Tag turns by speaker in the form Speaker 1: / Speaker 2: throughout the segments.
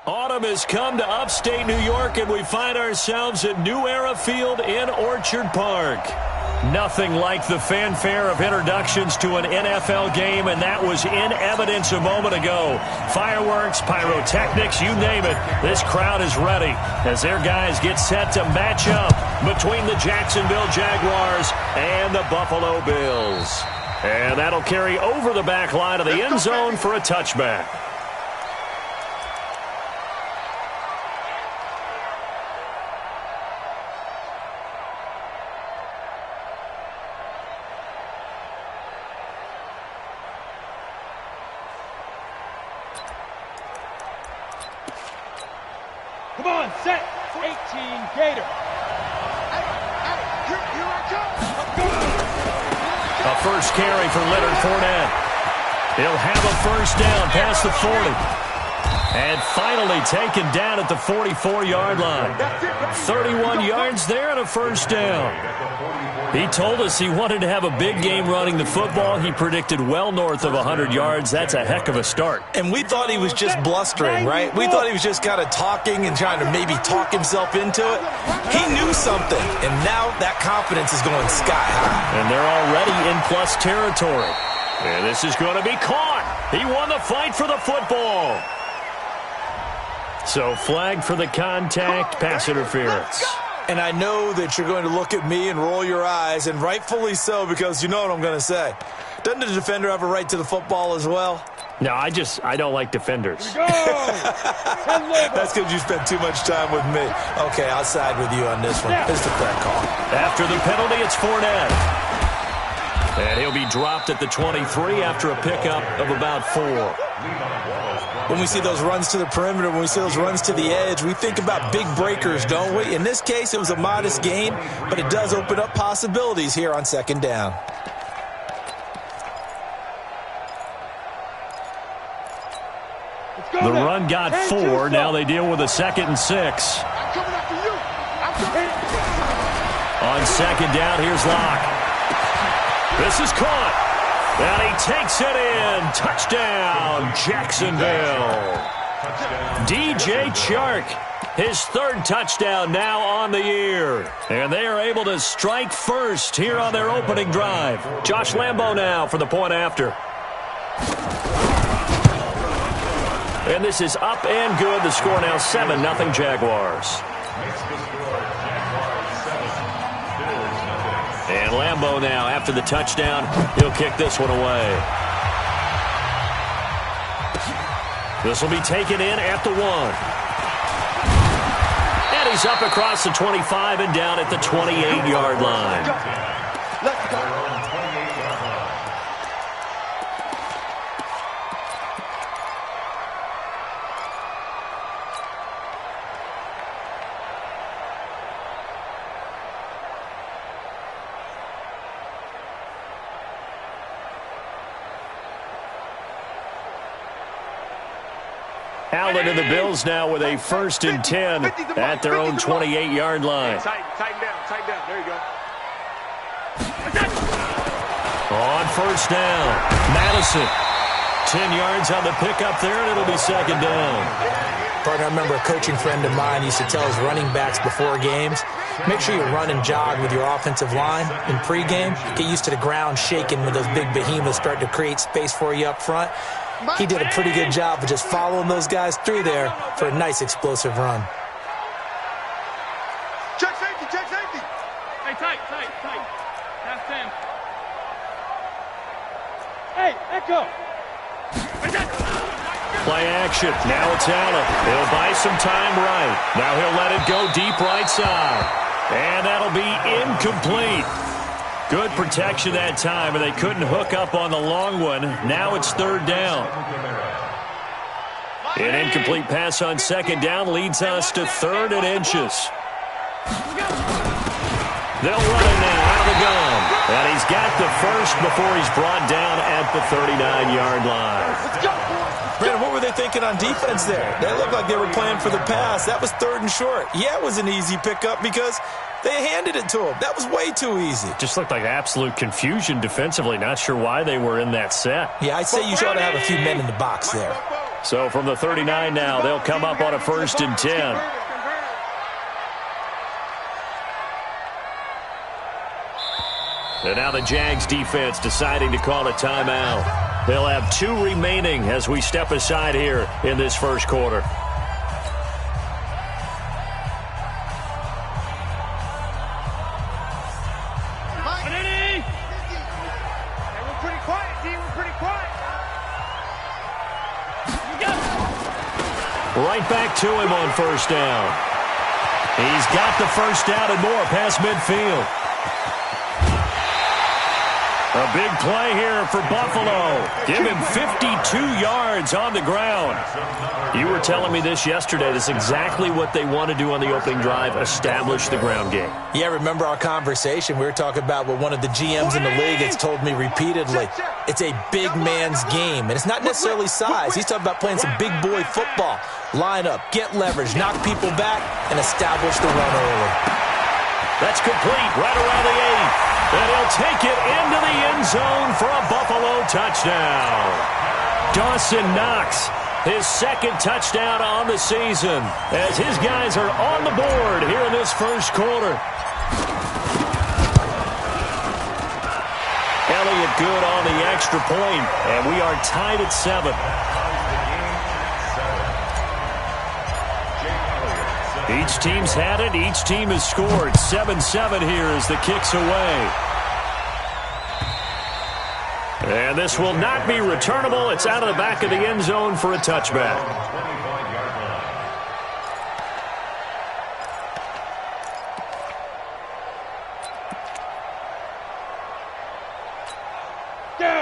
Speaker 1: Autumn has come to upstate New York, and we find ourselves at New Era Field in Orchard Park. Nothing like the fanfare of introductions to an NFL game, and that was in evidence a moment ago. Fireworks, pyrotechnics, you name it. This crowd is ready as their guys get set to match up between the Jacksonville Jaguars and the Buffalo Bills. And that'll carry over the back line of the end zone for a touchback.
Speaker 2: Come on, set. 18 Gator. Here I come.
Speaker 1: A first carry for Leonard Fournette. He'll have a first down past the 40. And finally taken down at the 44-yard line. 31 yards there and a first down. He told us he wanted to have a big game running the football. He predicted well north of 100 yards. That's a heck of a start.
Speaker 3: And we thought he was just blustering, right? We thought he was just kind of talking and trying to maybe talk himself into it. He knew something, and now that confidence is going sky high.
Speaker 1: And they're already in plus territory. And this is going to be caught. He won the fight for the football. So flag for the contact, pass interference.
Speaker 3: And I know that you're going to look at me and roll your eyes, and rightfully so, because you know what I'm going to say. Doesn't the defender have a right to the football as well?
Speaker 1: No, I don't like defenders.
Speaker 3: That's because you spent too much time with me. Okay, I'll side with you on this one. It's the correct call.
Speaker 1: After the penalty, it's Fournette. And he'll be dropped at the 23 after a pickup of about 4.
Speaker 3: When we see those runs to the perimeter, when we see those runs to the edge, we think about big breakers, don't we? In this case, it was a modest gain, but it does open up possibilities here on second down.
Speaker 1: The run got 4. Now they deal with a 2nd and 6. On second down, here's Locke. This is caught. And he takes it in. Touchdown, Jacksonville. DJ Chark, his 3rd touchdown now on the year. And they are able to strike first here on their opening drive. Josh Lambo now for the point after. And this is up and good. The score now 7-0 Jaguars. And Lambo now, after the touchdown, he'll kick this one away. This will be taken in at the 1. And he's up across the 25 and down at the 28-yard line.
Speaker 2: Let's go.
Speaker 1: Allen and the Bills now with a 1st and 10 at their own 28-yard line.
Speaker 2: Tighten down. There you go.
Speaker 1: On first down, Madison. 10 yards on the pickup there, and it'll be 2nd down.
Speaker 3: Partner, I remember a coaching friend of mine used to tell his running backs before games, make sure you run and jog with your offensive line in pregame. Get used to the ground shaking when those big behemoths start to create space for you up front. He did a pretty good job of just following those guys through there for a nice explosive run.
Speaker 2: Check safety. Hey, tight. Half 10. Hey, echo.
Speaker 1: Play action. Now it's Allen. He'll buy some time right. Now he'll let it go deep right side. And that'll be incomplete. Good protection that time, and they couldn't hook up on the long one. Now it's 3rd down. An incomplete pass on 2nd down leads us to 3rd and inches. They'll run it now out of the gun. And he's got the first before he's brought down at the 39-yard line.
Speaker 3: Brandon, what were they thinking on defense there? They looked like they were playing for the pass. That was 3rd and short. Yeah, it was an easy pickup because they handed it to him. That was way too easy.
Speaker 1: Just looked like absolute confusion defensively. Not sure why they were in that set.
Speaker 3: Yeah, I'd say you ought to have a few men in the box there.
Speaker 1: So from the 39 now, they'll come up on a 1st and 10. And now the Jags defense deciding to call a timeout. They'll have 2 remaining as we step aside here in this first quarter. Right back to him on 1st down. He's got the 1st down and more past midfield. A big play here for Buffalo. Give him 52 yards on the ground. You were telling me this yesterday. This is exactly what they want to do on the opening drive, establish the ground game.
Speaker 3: Yeah, remember our conversation. We were talking about what one of the GMs in the league has told me repeatedly. It's a big man's game, and it's not necessarily size. He's talking about playing some big boy football. Line up, get leverage, knock people back, and establish the run early.
Speaker 1: That's complete right around the 8. And he'll take it into the end zone for a Buffalo touchdown. Dawson Knox, his 2nd touchdown on the season, as his guys are on the board here in this first quarter. Elliott good on the extra point, and we are tied at 7. Each team's had it. Each team has scored. 7-7 here as the kick's away. And this will not be returnable. It's out of the back of the end zone for a touchback.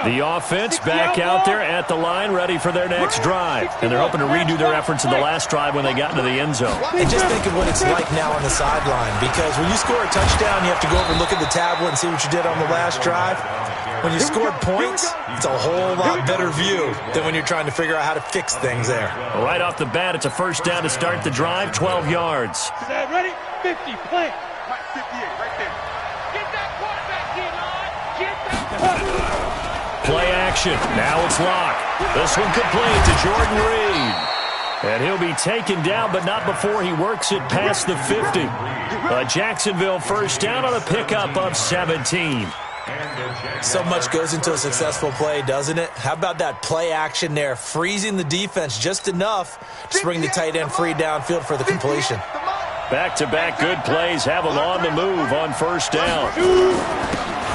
Speaker 1: The offense back out there at the line, ready for their next drive. And they're hoping to redo their efforts in the last drive when they got into the end zone.
Speaker 3: And just think of what it's like now on the sideline, because when you score a touchdown, you have to go over and look at the tablet and see what you did on the last drive. When you scored points, it's a whole lot better view than when you're trying to figure out how to fix things there.
Speaker 1: Right off the bat, it's a 1st down to start the drive, 12 yards.
Speaker 2: Ready? 50, play. 58, right there. Get that quarterback in, Lord. Get that
Speaker 1: Play action. Now it's Locke. This one complete to Jordan Reed. And he'll be taken down, but not before he works it past the 50. Jacksonville 1st down on a pickup of 17.
Speaker 3: So much goes into a successful play, doesn't it? How about that play action there, freezing the defense just enough to bring the tight end free downfield for the completion.
Speaker 1: Back-to-back good plays have him on the move on 1st down.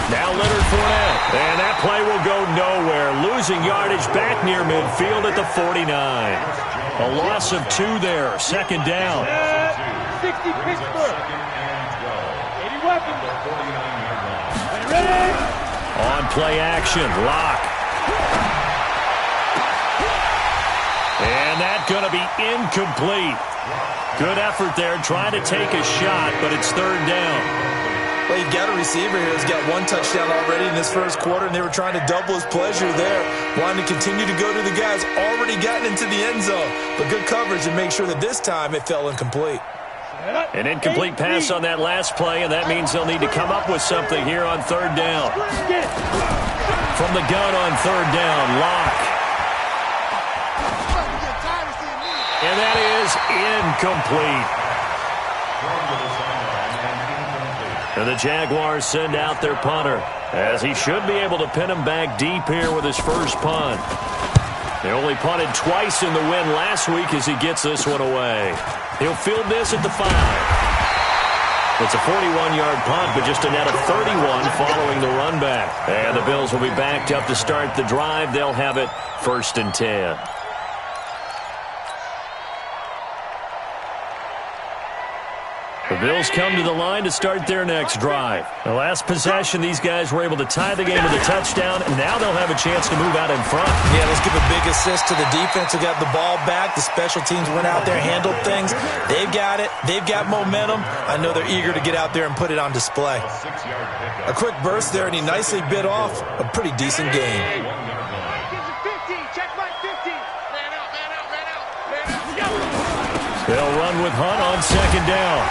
Speaker 1: Now Leonard Fournette, and that play will go nowhere. Losing yardage back near midfield at the 49. A loss of 2 there, 2nd down.
Speaker 2: 60 Pittsburgh. 80 weapons. Ready?
Speaker 1: On play action, Locke. And that's going to be incomplete. Good effort there, trying to take a shot, but it's 3rd down.
Speaker 3: Well, you got a receiver here who's got 1 touchdown already in this first quarter, and they were trying to double his pleasure there, wanting to continue to go to the guys already gotten into the end zone. But good coverage and make sure that this time it fell incomplete.
Speaker 1: An incomplete pass on that last play, and that means they'll need to come up with something here on 3rd down. From the gun on 3rd down, Locke. And that is incomplete. And the Jaguars send out their punter, as he should be able to pin him back deep here with his first punt. They only punted twice in the win last week as he gets this one away. He'll field this at the 5. It's a 41-yard punt, but just a net of 31 following the run back. And the Bills will be backed up to start the drive. They'll have it 1st and 10. The Bills come to the line to start their next drive. The last possession, these guys were able to tie the game with a touchdown, and now they'll have a chance to move out in front.
Speaker 3: Yeah, let's give a big assist to the defense who got the ball back. The special teams went out there, handled things. They've got it. They've got momentum. I know they're eager to get out there and put it on display. A quick burst there, and he nicely bit off a pretty decent game.
Speaker 1: They'll run with Hunt on 2nd down.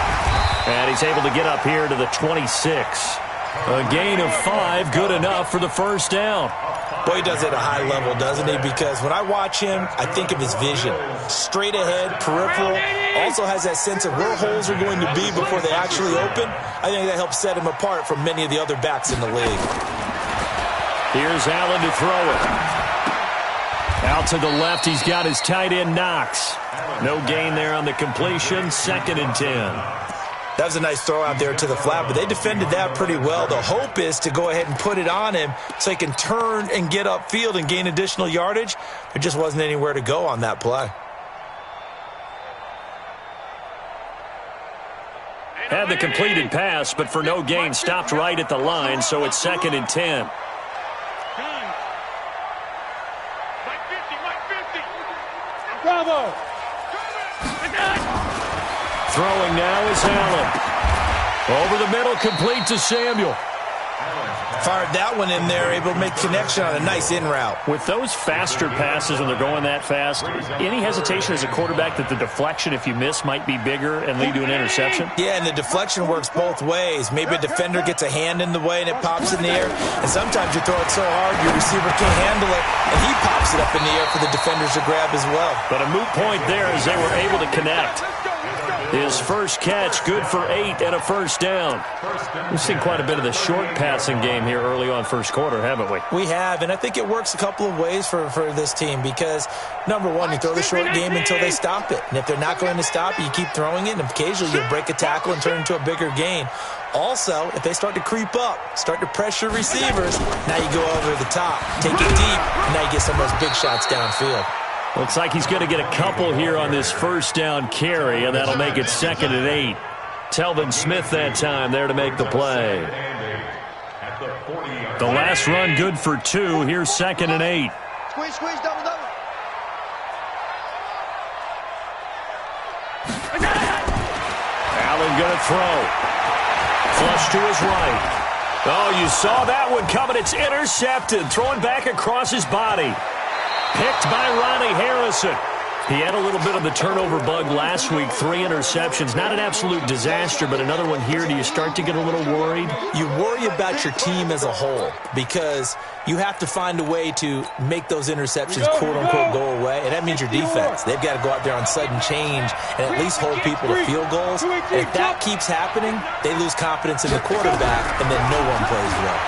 Speaker 1: And he's able to get up here to the 26. A gain of 5, good enough for the first down.
Speaker 3: Boy, he does it at a high level, doesn't he? Because when I watch him, I think of his vision. Straight ahead, peripheral. Also has that sense of where holes are going to be before they actually open. I think that helps set him apart from many of the other backs in the league.
Speaker 1: Here's Allen to throw it. Out to the left, he's got his tight end, Knox. No gain there on the completion, 2nd and 10.
Speaker 3: That was a nice throw out there to the flat, but they defended that pretty well. The hope is to go ahead and put it on him so he can turn and get upfield and gain additional yardage. There just wasn't anywhere to go on that play.
Speaker 1: Had the completed pass, but for no gain, stopped right at the line, so it's 2nd and 10.
Speaker 2: Bravo!
Speaker 1: Throwing now is Allen. Over the middle, complete to Samuel.
Speaker 3: Fired that one in there, able to make connection on a nice in route.
Speaker 1: With those faster passes when they're going that fast, any hesitation as a quarterback that the deflection, if you miss, might be bigger and lead to an interception?
Speaker 3: Yeah, and the deflection works both ways. Maybe a defender gets a hand in the way and it pops in the air, and sometimes you throw it so hard your receiver can't handle it, and he pops it up in the air for the defenders to grab as well.
Speaker 1: But a moot point there as they were able to connect. His first catch, good for 8 and a first down. We've seen quite a bit of the short passing game here early on first quarter, haven't we?
Speaker 3: We have, and I think it works a couple of ways for this team because, number one, you throw the short game until they stop it. And if they're not going to stop it, you keep throwing it, and occasionally you'll break a tackle and turn into a bigger gain. Also, if they start to creep up, start to pressure receivers, now you go over the top, take it deep, and now you get some of those big shots downfield.
Speaker 1: Looks like he's going to get a couple here on this first down carry, and that'll make it 2nd and 8. Telvin Smith that time there to make the play. The last run good for 2. Here's 2nd and 8.
Speaker 2: Squeeze, double.
Speaker 1: Allen going to throw. Flush to his right. Oh, you saw that one coming. It's intercepted. Throwing back across his body. Picked by Ronnie Harrison. He had a little bit of the turnover bug last week, 3 interceptions. Not an absolute disaster, but another one here. Do you start to get a little worried?
Speaker 3: You worry about your team as a whole because you have to find a way to make those interceptions, quote-unquote, go away, and that means your defense. They've got to go out there on sudden change and at least hold people to field goals. And if that keeps happening, they lose confidence in the quarterback, and then no one plays well.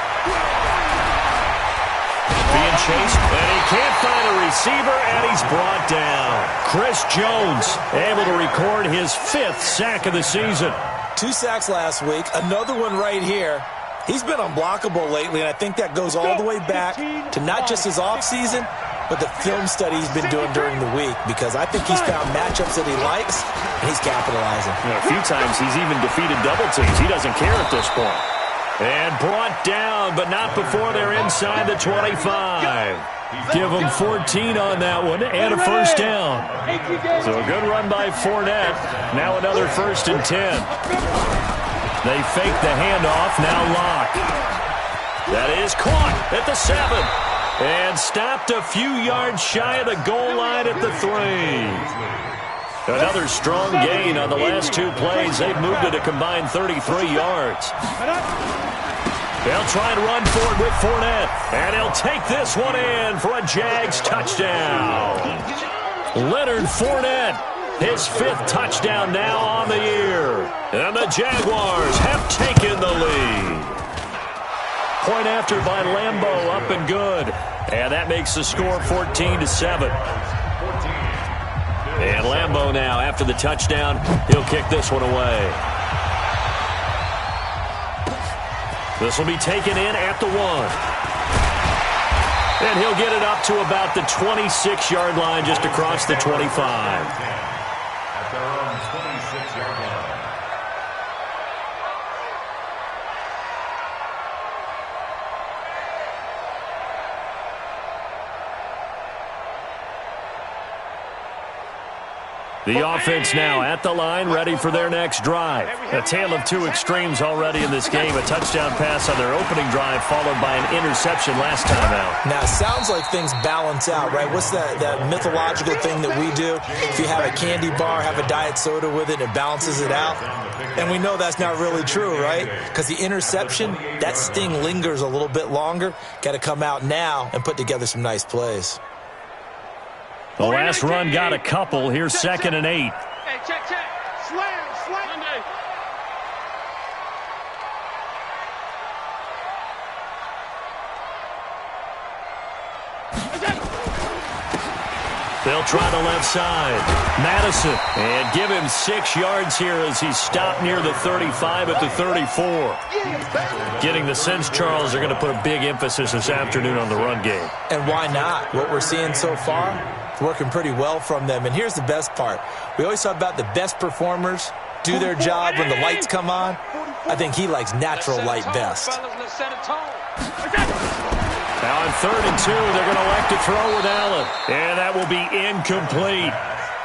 Speaker 1: Being chased, and he can't find a receiver, and he's brought down. Chris Jones able to record his 5th sack of the season.
Speaker 3: 2 sacks last week, another one right here. He's been unblockable lately, and I think that goes all the way back to not just his offseason, but the film study he's been doing during the week, because I think he's found matchups that he likes, and he's capitalizing.
Speaker 1: A few times he's even defeated double teams. He doesn't care at this point. And brought down, but not before they're inside the 25. Give them 14 on that one and a first down. So a good run by Fournette. Now another 1st and 10. They fake the handoff, now Locke. That is caught at the 7. And stopped a few yards shy of the goal line at the 3. Another strong gain on the last 2 plays. They've moved it a combined 33 yards. They'll try and run forward with Fournette. And he'll take this one in for a Jags touchdown. Leonard Fournette, his 5th touchdown now on the year. And the Jaguars have taken the lead. Point after by Lambeau, up and good. And that makes the score 14-7. And Lambeau now, after the touchdown, he'll kick this one away. This will be taken in at the 1. And he'll get it up to about the 26-yard line, just across the 25.
Speaker 4: At their own 26-yard line.
Speaker 1: The offense now at the line, ready for their next drive. A tale of 2 extremes already in this game. A touchdown pass on their opening drive, followed by an interception last time out.
Speaker 3: Now, it sounds like things balance out, right? What's that mythological thing that we do? If you have a candy bar, have a diet soda with it, and it balances it out. And we know that's not really true, right? Because the interception, that sting lingers a little bit longer. Got to come out now and put together some nice plays.
Speaker 1: The last run got a couple. Here's 2nd and 8.
Speaker 2: Hey, check. Slam.
Speaker 1: They'll try the left side. Madison, and give him 6 yards here as he's stopped near the 35 at the 34. Getting the sense, Charles, they're going to put a big emphasis this afternoon on the run game.
Speaker 3: And why not? What we're seeing so far, it's working pretty well from them. And here's the best part. We always talk about the best performers do their job when the lights come on. I think he likes natural light best.
Speaker 1: Now on 3rd and 2, they're going to elect to throw with Allen. And that will be incomplete.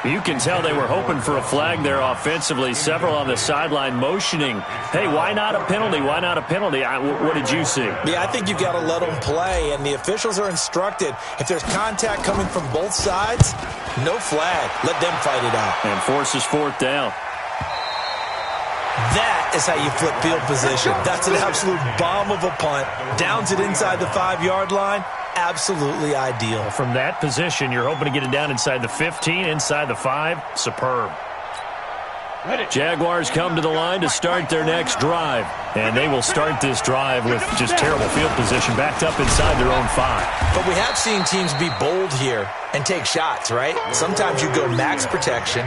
Speaker 1: You can tell they were hoping for a flag there offensively. Several on the sideline motioning. Hey, why not a penalty? Why not a penalty? What did you see?
Speaker 3: Yeah, I think you've got to let them play. And the officials are instructed, if there's contact coming from both sides, no flag. Let them fight it out.
Speaker 1: And forces 4th down.
Speaker 3: That is how you flip field position. That's an absolute bomb of a punt. Downs it inside the 5-yard line. Absolutely ideal.
Speaker 1: From that position, you're hoping to get it down inside the 15, inside the 5. Superb. Jaguars come to the line to start their next drive. And they will start this drive with just terrible field position, backed up inside their own 5.
Speaker 3: But we have seen teams be bold here and take shots, right? Sometimes you go max protection,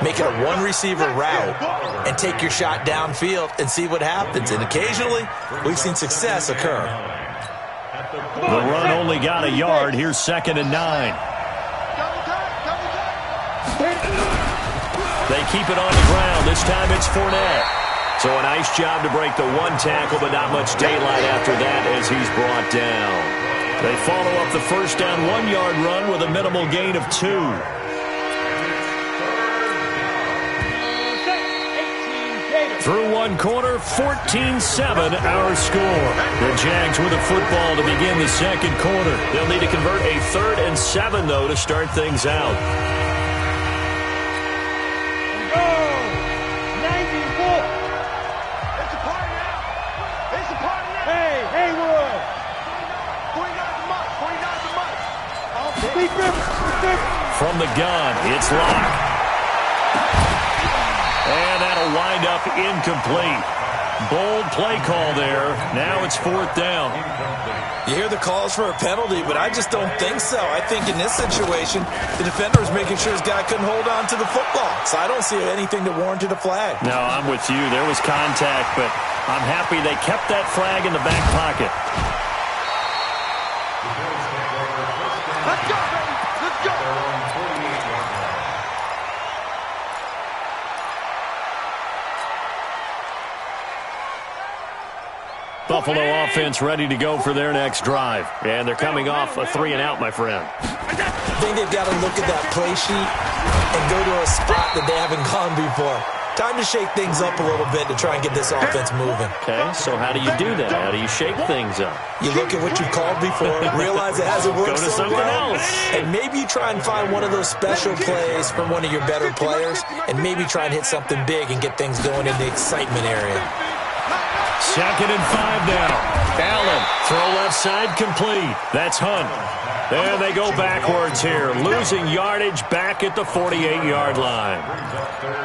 Speaker 3: make it a one-receiver route, and take your shot downfield and see what happens. And occasionally, we've seen success occur.
Speaker 1: The run only got a yard. Here's 2nd and 9. They keep it on the ground. This time it's Fournette. So a nice job to break the 1 tackle, but not much daylight after that as he's brought down. They follow up the first down 1-yard run with a minimal gain of 2. Through 1 quarter, 14-7 our score. The Jags with a football to begin the 2nd quarter. They'll need to convert a 3rd and 7, though, to start things out. From the gun, it's Locke. And that'll wind up incomplete. Bold play call there. Now it's 4th down.
Speaker 3: You hear the calls for a penalty, but I just don't think so. I think in this situation, the defender was making sure his guy couldn't hold on to the football. So I don't see anything that warranted a flag.
Speaker 1: No, I'm with you. There was contact, but I'm happy they kept that flag in the back pocket.
Speaker 2: Let's go, baby. Let's go.
Speaker 1: Buffalo offense ready to go for their next drive. And they're coming off a 3-and-out, my friend.
Speaker 3: I think they've got to look at that play sheet and go to a spot that they haven't gone before. Time to shake things up a little bit to try and get this offense moving.
Speaker 1: Okay, so how do you do that? How do you shake things up?
Speaker 3: You look at what you've called before, realize it hasn't worked
Speaker 1: Go to
Speaker 3: so
Speaker 1: something
Speaker 3: well,
Speaker 1: else.
Speaker 3: and maybe you try and find one of those special plays from one of your better players, and maybe try and hit something big and get things going in the excitement area.
Speaker 1: 2nd and 5 now. Allen, throw left side complete. That's Hunt. And they go backwards here, losing yardage back at the 48-yard line.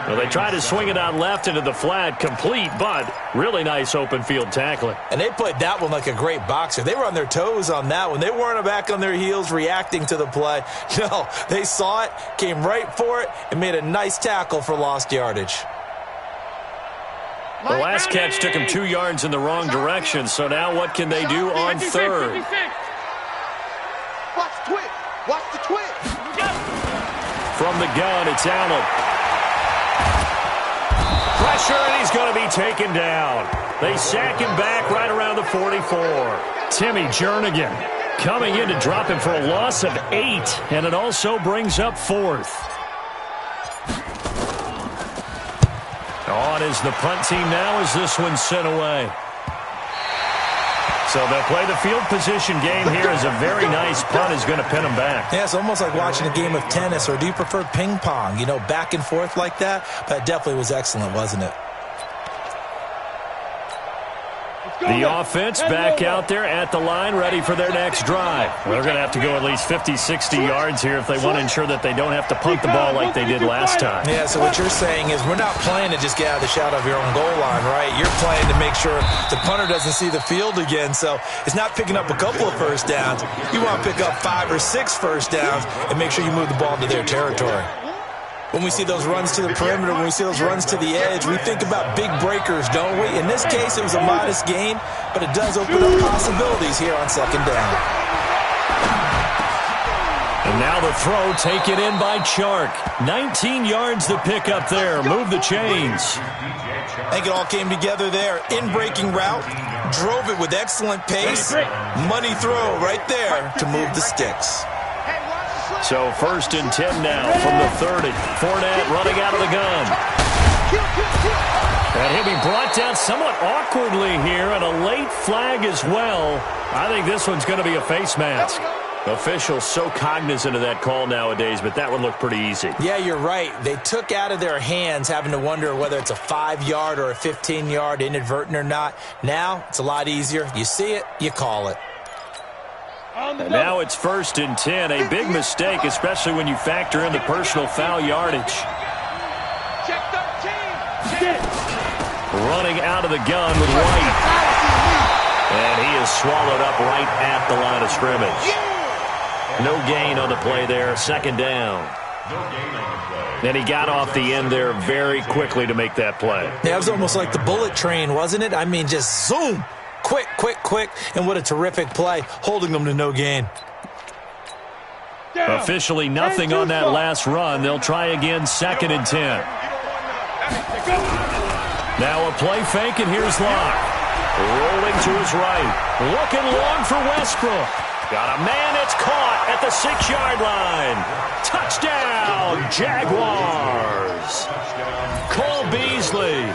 Speaker 1: Well, they try to swing it out left into the flat, complete, but really nice open field tackling.
Speaker 3: And they played that one like a great boxer. They were on their toes on that one. They weren't back on their heels reacting to the play. No, they saw it, came right for it, and made a nice tackle for lost yardage.
Speaker 1: The last catch took him 2 yards in the wrong direction, so now what can they do on 3rd?
Speaker 2: Watch the twitch. Watch the twitch.
Speaker 1: From the gun, it's Allen. Pressure, and he's going to be taken down. They sack him back right around the 44. Timmy Jernigan coming in to drop him for a loss of 8, and it also brings up 4th. On is the punt team now as this one's sent away. So they'll play the field position game here as a very nice punt is going to pin them back.
Speaker 3: Yeah, it's almost like watching a game of tennis, or do you prefer ping pong? You know, back and forth like that? That definitely was excellent, wasn't it?
Speaker 1: The offense back out there at the line, ready for their next drive. They're going to have to go at least 50, 60 yards here if they want to ensure that they don't have to punt the ball like they did last time.
Speaker 3: Yeah, so what you're saying is we're not playing to just get out of the shadow of your own goal line, right? You're playing to make sure the punter doesn't see the field again. So it's not picking up a couple of first downs. You want to pick up 5 or 6 first downs and make sure you move the ball into their territory. When we see those runs to the perimeter, when we see those runs to the edge, we think about big breakers, don't we? In this case, it was a modest gain, but it does open up possibilities here on second down.
Speaker 1: And now the throw taken in by Chark. 19 yards to pick up there. Move the chains.
Speaker 3: I think it all came together there. In-breaking route, drove it with excellent pace. Money throw right there to move the sticks.
Speaker 1: So 1st and 10 now from the 30. Fournette running out of the gun. And he'll be brought down somewhat awkwardly here, and a late flag as well. I think this one's going to be a face mask. Officials so cognizant of that call nowadays, but that one looked pretty easy.
Speaker 3: Yeah, you're right. They took out of their hands having to wonder whether it's a 5-yard or a 15-yard, inadvertent or not. Now it's a lot easier. You see it, you call it.
Speaker 1: And now it's 1st and 10. A big mistake, especially when you factor in the personal foul yardage.
Speaker 2: Check 13.
Speaker 1: Running out of the gun with White. And he is swallowed up right at the line of scrimmage. No gain on the play there. 2nd down. And he got off the end there very quickly to make that play.
Speaker 3: Yeah, it was almost like the bullet train, wasn't it? I mean, just zoom. Quick, quick, quick, and what a terrific play, holding them to no gain.
Speaker 1: Officially nothing on that last run. They'll try again, 2nd and 10. Now a play fake, and here's Locke. Rolling to his right. Looking long for Westbrook. Got a man, it's caught at the 6-yard line. Touchdown, Jaguars. Cole Beasley.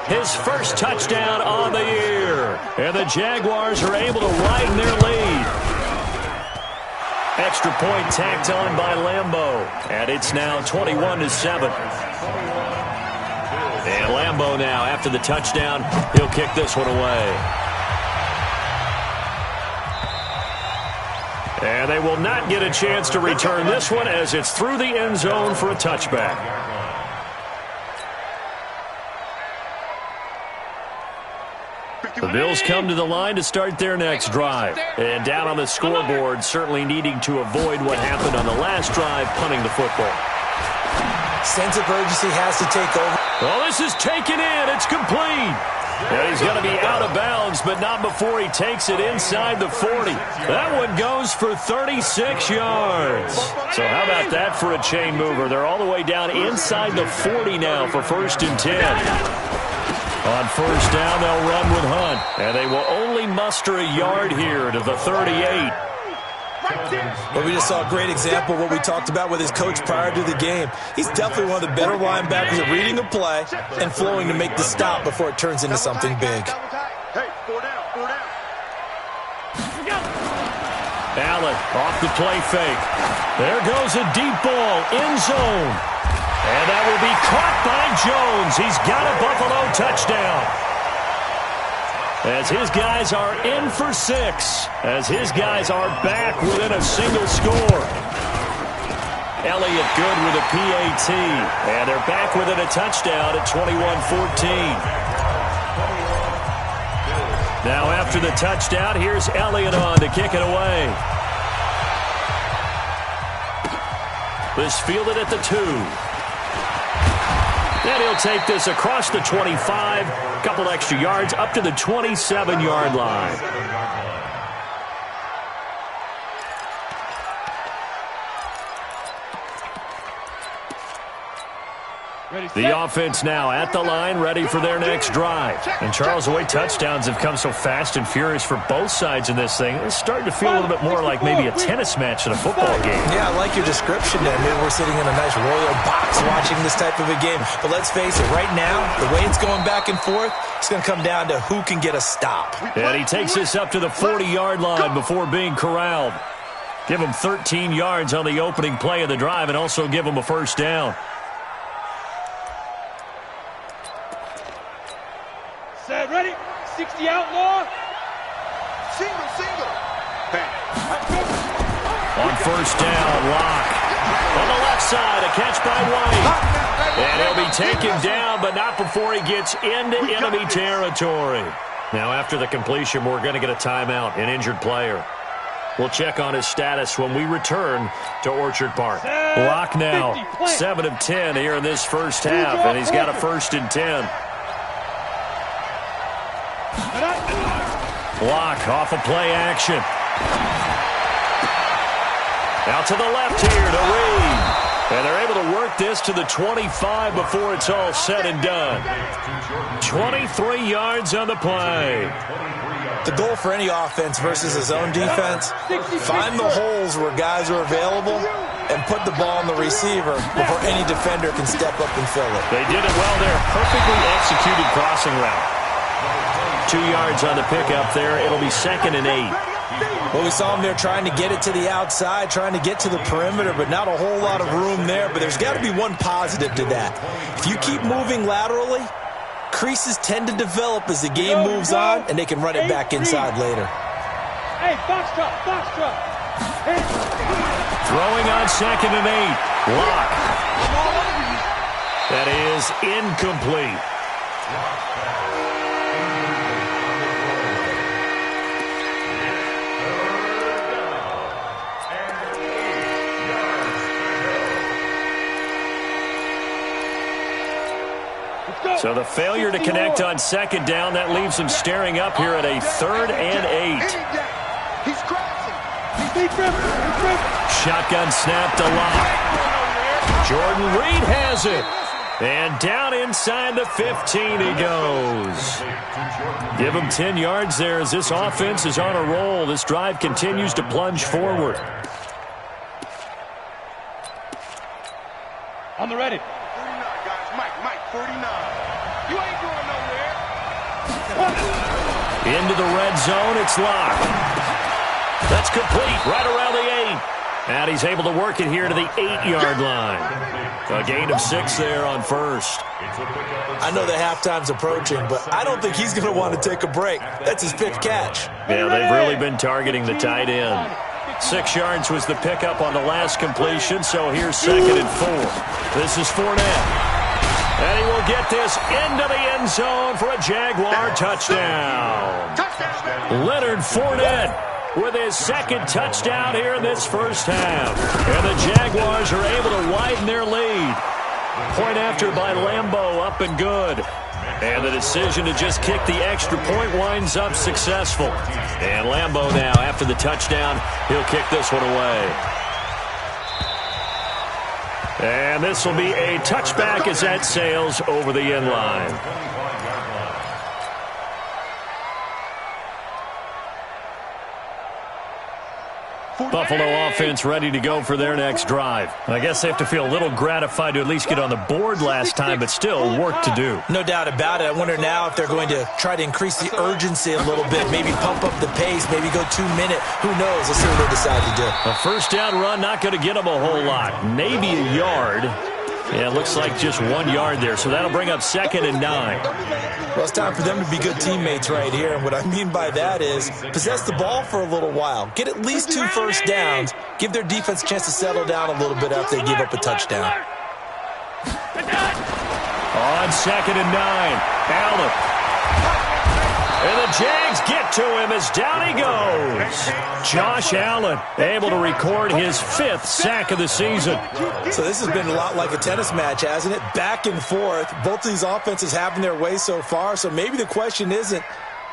Speaker 1: His first touchdown on the year. And the Jaguars are able to widen their lead. Extra point tacked on by Lambeau. And it's now 21-7. And Lambeau now, after the touchdown, he'll kick this one away. And they will not get a chance to return this one as it's through the end zone for a touchback. The Bills come to the line to start their next drive. And down on the scoreboard, certainly needing to avoid what happened on the last drive, punting the football.
Speaker 3: Sense of urgency has to take over.
Speaker 1: Well, this is taken in. It's complete. And he's going to be out of bounds, but not before he takes it inside the 40. That one goes for 36 yards. So how about that for a chain mover? They're all the way down inside the 40 now for 1st and 10. On 1st down, they'll run with Hunt. And they will only muster a yard here to the 38.
Speaker 3: But we just saw a great example of what we talked about with his coach prior to the game. He's definitely one of the better linebackers at reading a play and flowing to make the stop before it turns into something big.
Speaker 1: Allen off the play fake. There goes a deep ball, end zone. And that will be caught by Jones. He's got a Buffalo touchdown. As his guys are in for 6. As his guys are back within a single score. Elliott good with a PAT. And they're back within a touchdown at 21-14. Now after the touchdown, here's Elliott on to kick it away. This fielded at the 2. Then he'll take this across the 25, a couple extra yards, up to the 27-yard line. The offense now at the line, ready for their next drive. And Charles, the way touchdowns have come so fast and furious for both sides in this thing, it's starting to feel a little bit more like maybe a tennis match than a football game. Yeah, I like your description there. Maybe we're sitting in a nice royal box watching this type of a game. But let's face it, right now, the way it's going back and forth, it's going to come down to who can get a stop. And he takes this up to the 40-yard line before being corralled. Give him 13 yards on the opening play of the drive and also give him a 1st down.
Speaker 2: Set, ready, 60 outlaw,
Speaker 1: On first down, Locke. On the left side, a catch by White. And he'll be taken down, but not before he gets into enemy territory. Now, after the completion, we're going to get a timeout, an injured player. We'll check on his status when we return to Orchard Park. Locke now 7 of 10 here in this first half, and he's got a 1st and 10. Locke off of play action. Out to the left here to Reed. And they're able to work this to the 25 before it's all said and done. 23 yards on the play.
Speaker 3: The goal for any offense versus his own defense, find the holes where guys are available and put the ball on the receiver before any defender can step up and fill it.
Speaker 1: They did it well there. Perfectly executed crossing route. 2 yards on the pickup there. It'll be 2nd and 8.
Speaker 3: Well, we saw him there trying to get it to the outside, trying to get to the perimeter, but not a whole lot of room there. But there's got to be one positive to that. If you keep moving laterally, creases tend to develop as the game moves on, and they can run it back inside later.
Speaker 2: Hey, foxtrot, foxtrot.
Speaker 1: Throwing on 2nd and 8. Locke. That is incomplete. So the failure to connect on 2nd down, that leaves him staring up here at a 3rd and 8.
Speaker 2: He's crashing. He's tripping.
Speaker 1: Shotgun snap to Locke. Jordan Reed has it. And down inside the 15 he goes. Give him 10 yards there as this offense is on a roll. This drive continues to plunge forward.
Speaker 2: On the ready. 49, guys. Mike, 49. You ain't going nowhere.
Speaker 1: Into the red zone, it's Locke. That's complete, right around the 8. And he's able to work it here to the 8-yard line. A gain of 6 there on first.
Speaker 3: I know the halftime's approaching, but I don't think he's going to want to take a break. That's his 5th catch.
Speaker 1: Yeah, they've really been targeting the tight end. 6 yards was the pickup on the last completion, so here's 2nd and 4. This is Fournette. And he will get this into the end zone for a Jaguar touchdown. Leonard Fournette with his 2nd touchdown here in this first half. And the Jaguars are able to widen their lead. Point after by Lambeau, up and good. And the decision to just kick the extra point winds up successful. And Lambeau now, after the touchdown, he'll kick this one away. And this will be a touchback as that sails over the end line. Buffalo offense ready to go for their next drive. I guess they have to feel a little gratified to at least get on the board last time, but still work to do.
Speaker 3: No doubt about it. I wonder now if they're going to try to increase the urgency a little bit, maybe pump up the pace, maybe go 2 minute. Who knows? Let's see what they decide to do.
Speaker 1: A first down run, not going to get them a whole lot. Maybe a yard. Yeah, it looks like just 1 yard there, so that'll bring up 2nd and 9.
Speaker 3: Well, it's time for them to be good teammates right here, and what I mean by that is possess the ball for a little while. Get at least 2 first downs. Give their defense a chance to settle down a little bit after they give up a touchdown.
Speaker 1: On 2nd and 9, Allen. And the Jags get to him as down he goes. Josh Allen able to record his 5th sack of the season.
Speaker 3: So this has been a lot like a tennis match, hasn't it? Back and forth. Both of these offenses having their way so far. So maybe the question isn't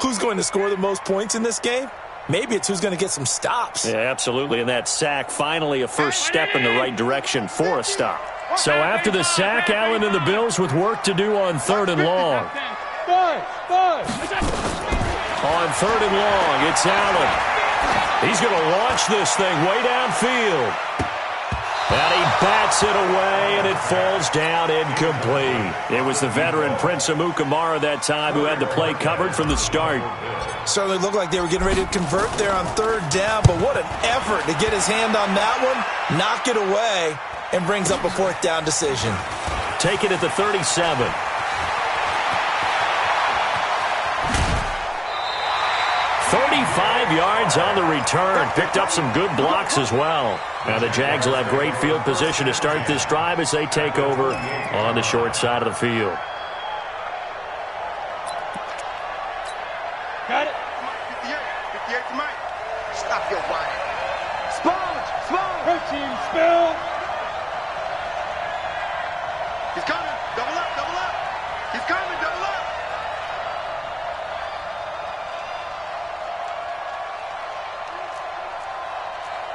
Speaker 3: who's going to score the most points in this game. Maybe it's who's going to get some stops.
Speaker 1: Yeah, absolutely. And that sack, finally a first step in the right direction for a stop. So after the sack, Allen and the Bills with work to do on 3rd and long. On 3rd and long, it's Allen. He's going to launch this thing way downfield. And he bats it away, and it falls down incomplete. It was the veteran Prince Amukamara that time who had the play covered from the start.
Speaker 3: Certainly looked like they were getting ready to convert there on 3rd down, but what an effort to get his hand on that one, knock it away, and brings up a 4th down decision.
Speaker 1: Take it at the 37. 4 35 yards on the return. Picked up some good blocks as well. Now the Jags will have great field position to start this drive as they take over on the short side of the field.
Speaker 2: Got it.
Speaker 5: 58 to Mike. Stop your whining. Sponge.
Speaker 2: Protein spill.
Speaker 5: He's coming. Double up. He's coming. Double up.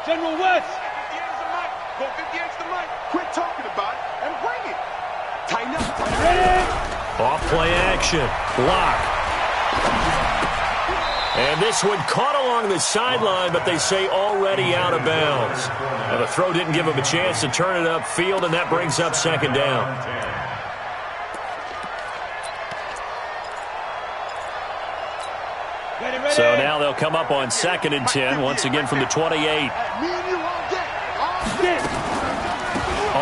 Speaker 2: General West.
Speaker 5: 58 is the Mike. Go 58 is the Mike. Quit talking about it and bring it. Tighten up.
Speaker 2: Ready.
Speaker 1: Off play action. Block. And this one caught along the sideline, but they say already out of bounds. Now the throw didn't give him a chance to turn it upfield, and that brings up second down.
Speaker 2: Ready.
Speaker 1: So now they'll come up on 2nd and 10, once again from the 28.
Speaker 5: Me and you all day. All day.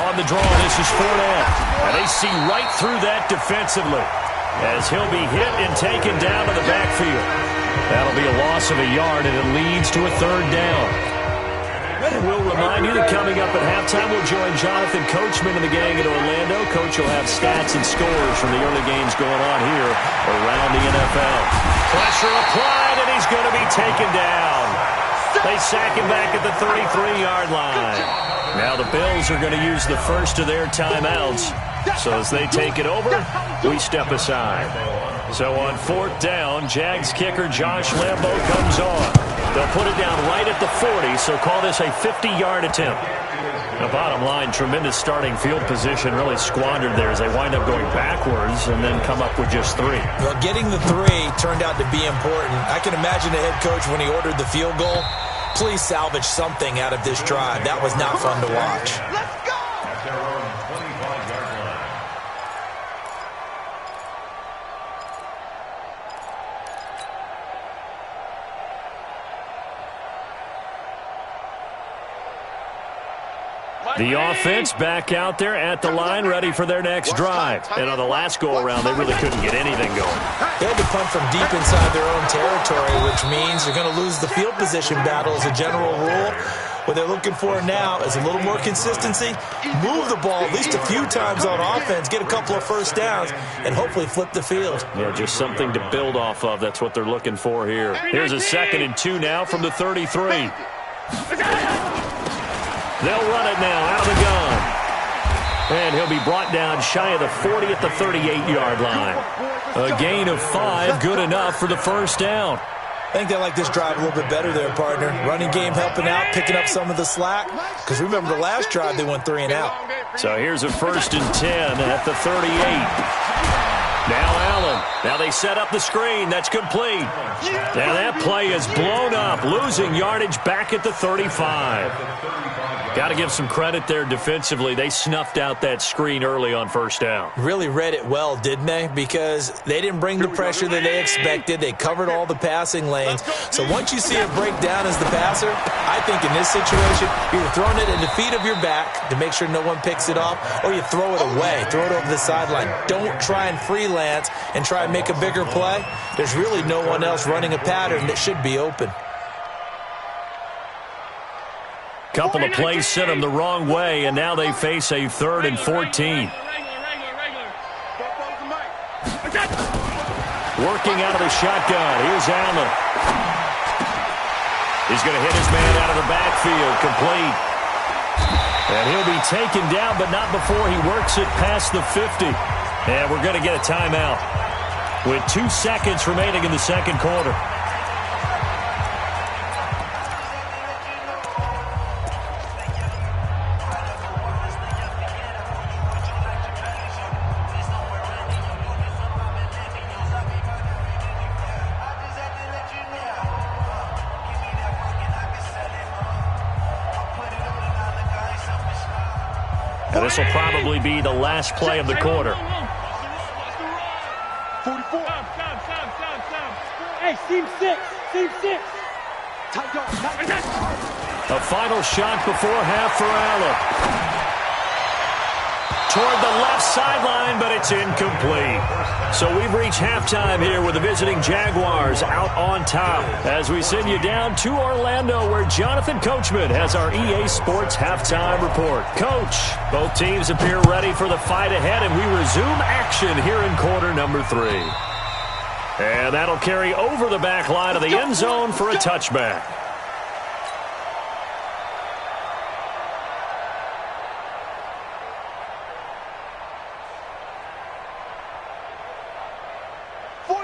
Speaker 1: On the draw, this is Fournette. And they see right through that defensively as he'll be hit and taken down to the backfield. That'll be a loss of a yard, and it leads to a 3rd down. And we'll remind you that coming up at halftime, we'll join Jonathan Coachman and the gang in Orlando. Coach will have stats and scores from the early games going on here around the NFL. Pressure applied, and he's going to be taken down. They sack him back at the 33-yard line. Now the Bills are going to use the first of their timeouts. So as they take it over, we step aside. So on 4th down, Jags kicker Josh Lambo comes on. They'll put it down right at the 40, so call this a 50-yard attempt. The bottom line, tremendous starting field position, really squandered there as they wind up going backwards and then come up with just 3.
Speaker 3: Well, getting the 3 turned out to be important. I can imagine the head coach when he ordered the field goal. Please salvage something out of this drive. That was not fun to watch.
Speaker 5: Let's go.
Speaker 4: At their own 25-yard line.
Speaker 1: The offense back out there at the line, ready for their next drive. And on the last go-around, they really couldn't get anything going.
Speaker 3: They had to punt from deep inside their own territory, which means they're going to lose the field position battle as a general rule. What they're looking for now is a little more consistency, move the ball at least a few times on offense, get a couple of first downs, and hopefully flip the field.
Speaker 1: Yeah, just something to build off of. That's what they're looking for here. Here's a 2nd and 2 now from the 33. They'll run it now out of the gun. And he'll be brought down shy of the 40 at the 38-yard line. A gain of 5, good enough for the first down.
Speaker 3: I think they like this drive a little bit better there, partner. Running game helping out, picking up some of the slack. Because remember, the last drive they went 3 and out.
Speaker 1: So here's a 1st and 10 at the 38. Now Allen. Now they set up the screen. That's complete. Now that play is blown up, losing yardage back at the 35. Got to give some credit there defensively. They snuffed out that screen early on 1st down.
Speaker 3: Really read it well, didn't they? Because they didn't bring the pressure that they expected. They covered all the passing lanes. So once you see it break down as the passer, I think in this situation, you're throwing it at the feet of your back to make sure no one picks it off, or you throw it away, throw it over the sideline. Don't try and freelance and try and make a bigger play. There's really no one else running a pattern that should be open.
Speaker 1: Couple of plays sent them the wrong way, and now they face a 3rd and 14. Working out of the shotgun. Here's Allen. He's going to hit his man out of the backfield. Complete. And he'll be taken down, but not before he works it past the 50. And we're going to get a timeout with 2 seconds remaining in the 2nd quarter. And this will probably be the last play of the quarter.
Speaker 5: 44.
Speaker 2: Hey, seam 6.
Speaker 1: A final shot before half for Allen. toward the left sideline, but it's incomplete. So we've reached halftime here with the visiting Jaguars out on top as we send you down to Orlando where Jonathan Coachman has our EA Sports halftime report. Coach, both teams appear ready for the fight ahead, and we resume action here in quarter number 3. And that'll carry over the back line of the end zone for a touchback.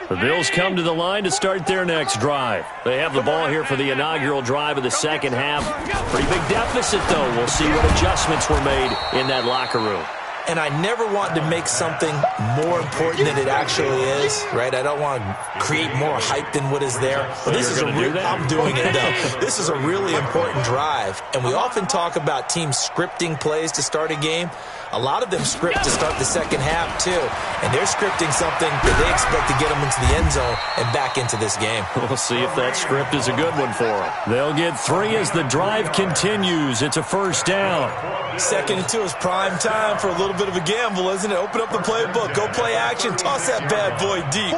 Speaker 1: The Bills come to the line to start their next drive. They have the ball here for the inaugural drive of the second half. Pretty big deficit, though. We'll see what adjustments were made in that locker room.
Speaker 3: And I never want to make something more important than it actually is, right? I don't want to create more hype than what is there. But this is I'm doing it, though. This is a really important drive. And we often talk about teams scripting plays to start a game. A lot of them script to start the second half, too. And they're scripting something that they expect to get them into the end zone and back into this game.
Speaker 1: We'll see if that script is a good one for them. They'll get 3 as the drive continues. It's a first down.
Speaker 3: 2nd and 2 is prime time for a little bit of a gamble, isn't it? Open up the playbook. Go play action. Toss that bad boy deep.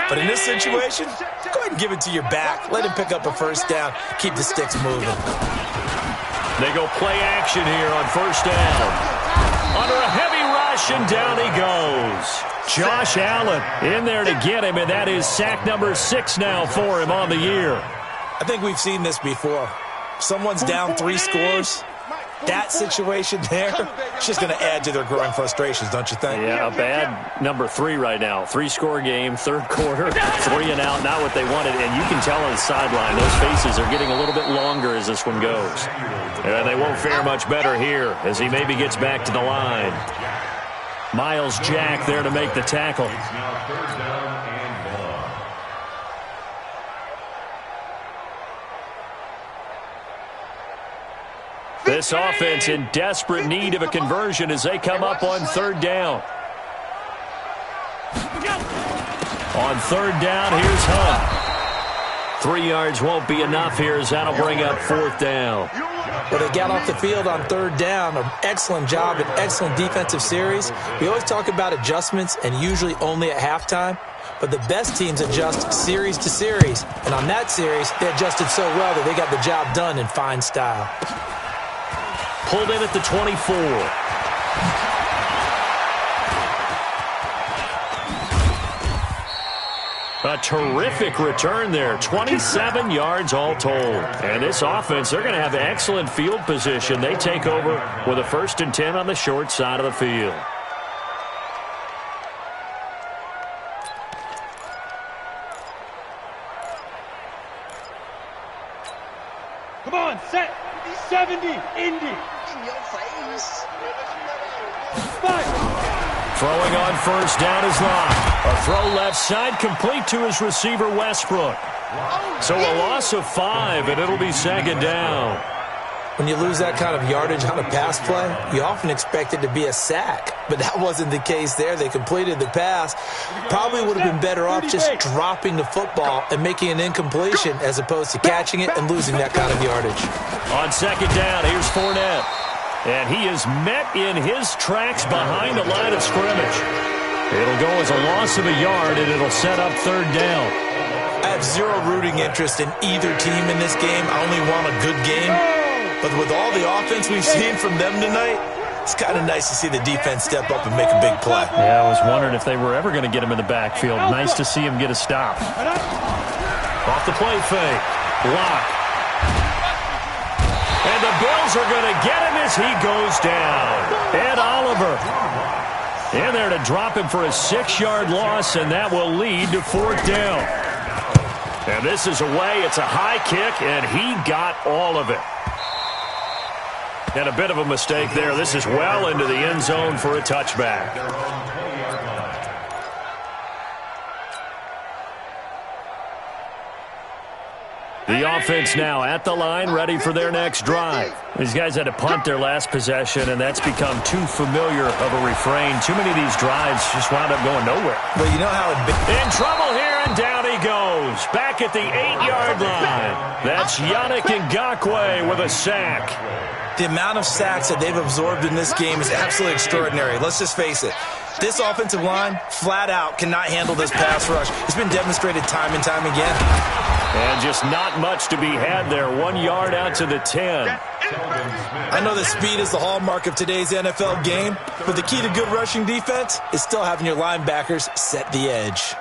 Speaker 3: But in this situation, go ahead and give it to your back. Let him pick up a first down. Keep the sticks moving.
Speaker 1: They go play action here on first down. Under a heavy rush, and down he goes. Josh Allen in there to get him, and that is sack number 6 now for him on the year.
Speaker 3: I think we've seen this before. Someone's down 3 scores. That situation there, it's just going to add to their growing frustrations, don't you think?
Speaker 1: Yeah, a bad number 3 right now. 3-score game, third quarter, 3 and out, not what they wanted. And you can tell on the sideline, those faces are getting a little bit longer as this one goes. And they won't fare much better here as he maybe gets back to the line. Miles Jack there to make the tackle. This offense in desperate need of a conversion as they come up on third down. On third down, here's Hunt. 3 yards won't be enough here as that'll bring up 4th down.
Speaker 3: Well, they got off the field on third down. An excellent job, an excellent defensive series. We always talk about adjustments and usually only at halftime. But the best teams adjust series to series. And on that series, they adjusted so well that they got the job done in fine style.
Speaker 1: Pulled in at the 24. A terrific return there. 27 yards all told. And this offense, they're going to have excellent field position. They take over with a 1st and 10 on the short side of the field.
Speaker 2: Come on, set. 70, Indy.
Speaker 6: In your face.
Speaker 1: Throwing on first down is Locke. A throw left side complete to his receiver Westbrook. So a loss of 5, and it'll be 2nd down.
Speaker 3: When you lose that kind of yardage on a pass play, you often expect it to be a sack. But that wasn't the case there. They completed the pass. Probably would have been better off just dropping the football and making an incompletion as opposed to catching it and losing that kind of yardage.
Speaker 1: On 2nd down, here's Fournette. And he is met in his tracks behind the line of scrimmage. It'll go as a loss of a yard, and it'll set up 3rd down.
Speaker 3: I have zero rooting interest in either team in this game. I only want a good game. But with all the offense we've seen from them tonight, it's kind of nice to see the defense step up and make a big play.
Speaker 1: Yeah, I was wondering if they were ever going to get him in the backfield. Nice to see him get a stop. Off the play fake. Locke. And the Bills are going to get him as he goes down. Ed Oliver in there to drop him for a 6-yard loss, and that will lead to 4th down. And this is away. It's a high kick, and he got all of it. And a bit of a mistake there. This is well into the end zone for a touchback. The offense now at the line, ready for their next drive. These guys had to punt their last possession, and that's become too familiar of a refrain. Too many of these drives just wound up going nowhere.
Speaker 3: But you know how it
Speaker 1: in trouble here, and down he he goes, back at the 8-yard line. That's Yannick Ngakoue with a sack.
Speaker 3: The amount of sacks that they've absorbed in this game is absolutely extraordinary. Let's just face it. This offensive line, flat out, cannot handle this pass rush. It's been demonstrated time and time again.
Speaker 1: And just not much to be had there. 1 yard out to the 10.
Speaker 3: I know that speed is the hallmark of today's NFL game, but the key to good rushing defense is still having your linebackers set the edge.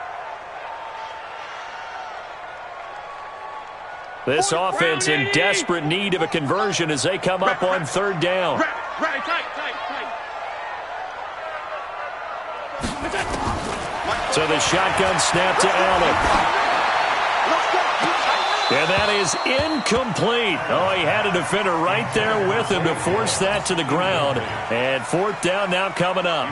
Speaker 1: This offense in desperate need of a conversion as they come up on 3rd down. So the shotgun snap to Allen. And that is incomplete. Oh, he had a defender right there with him to force that to the ground. And 4th down now coming up.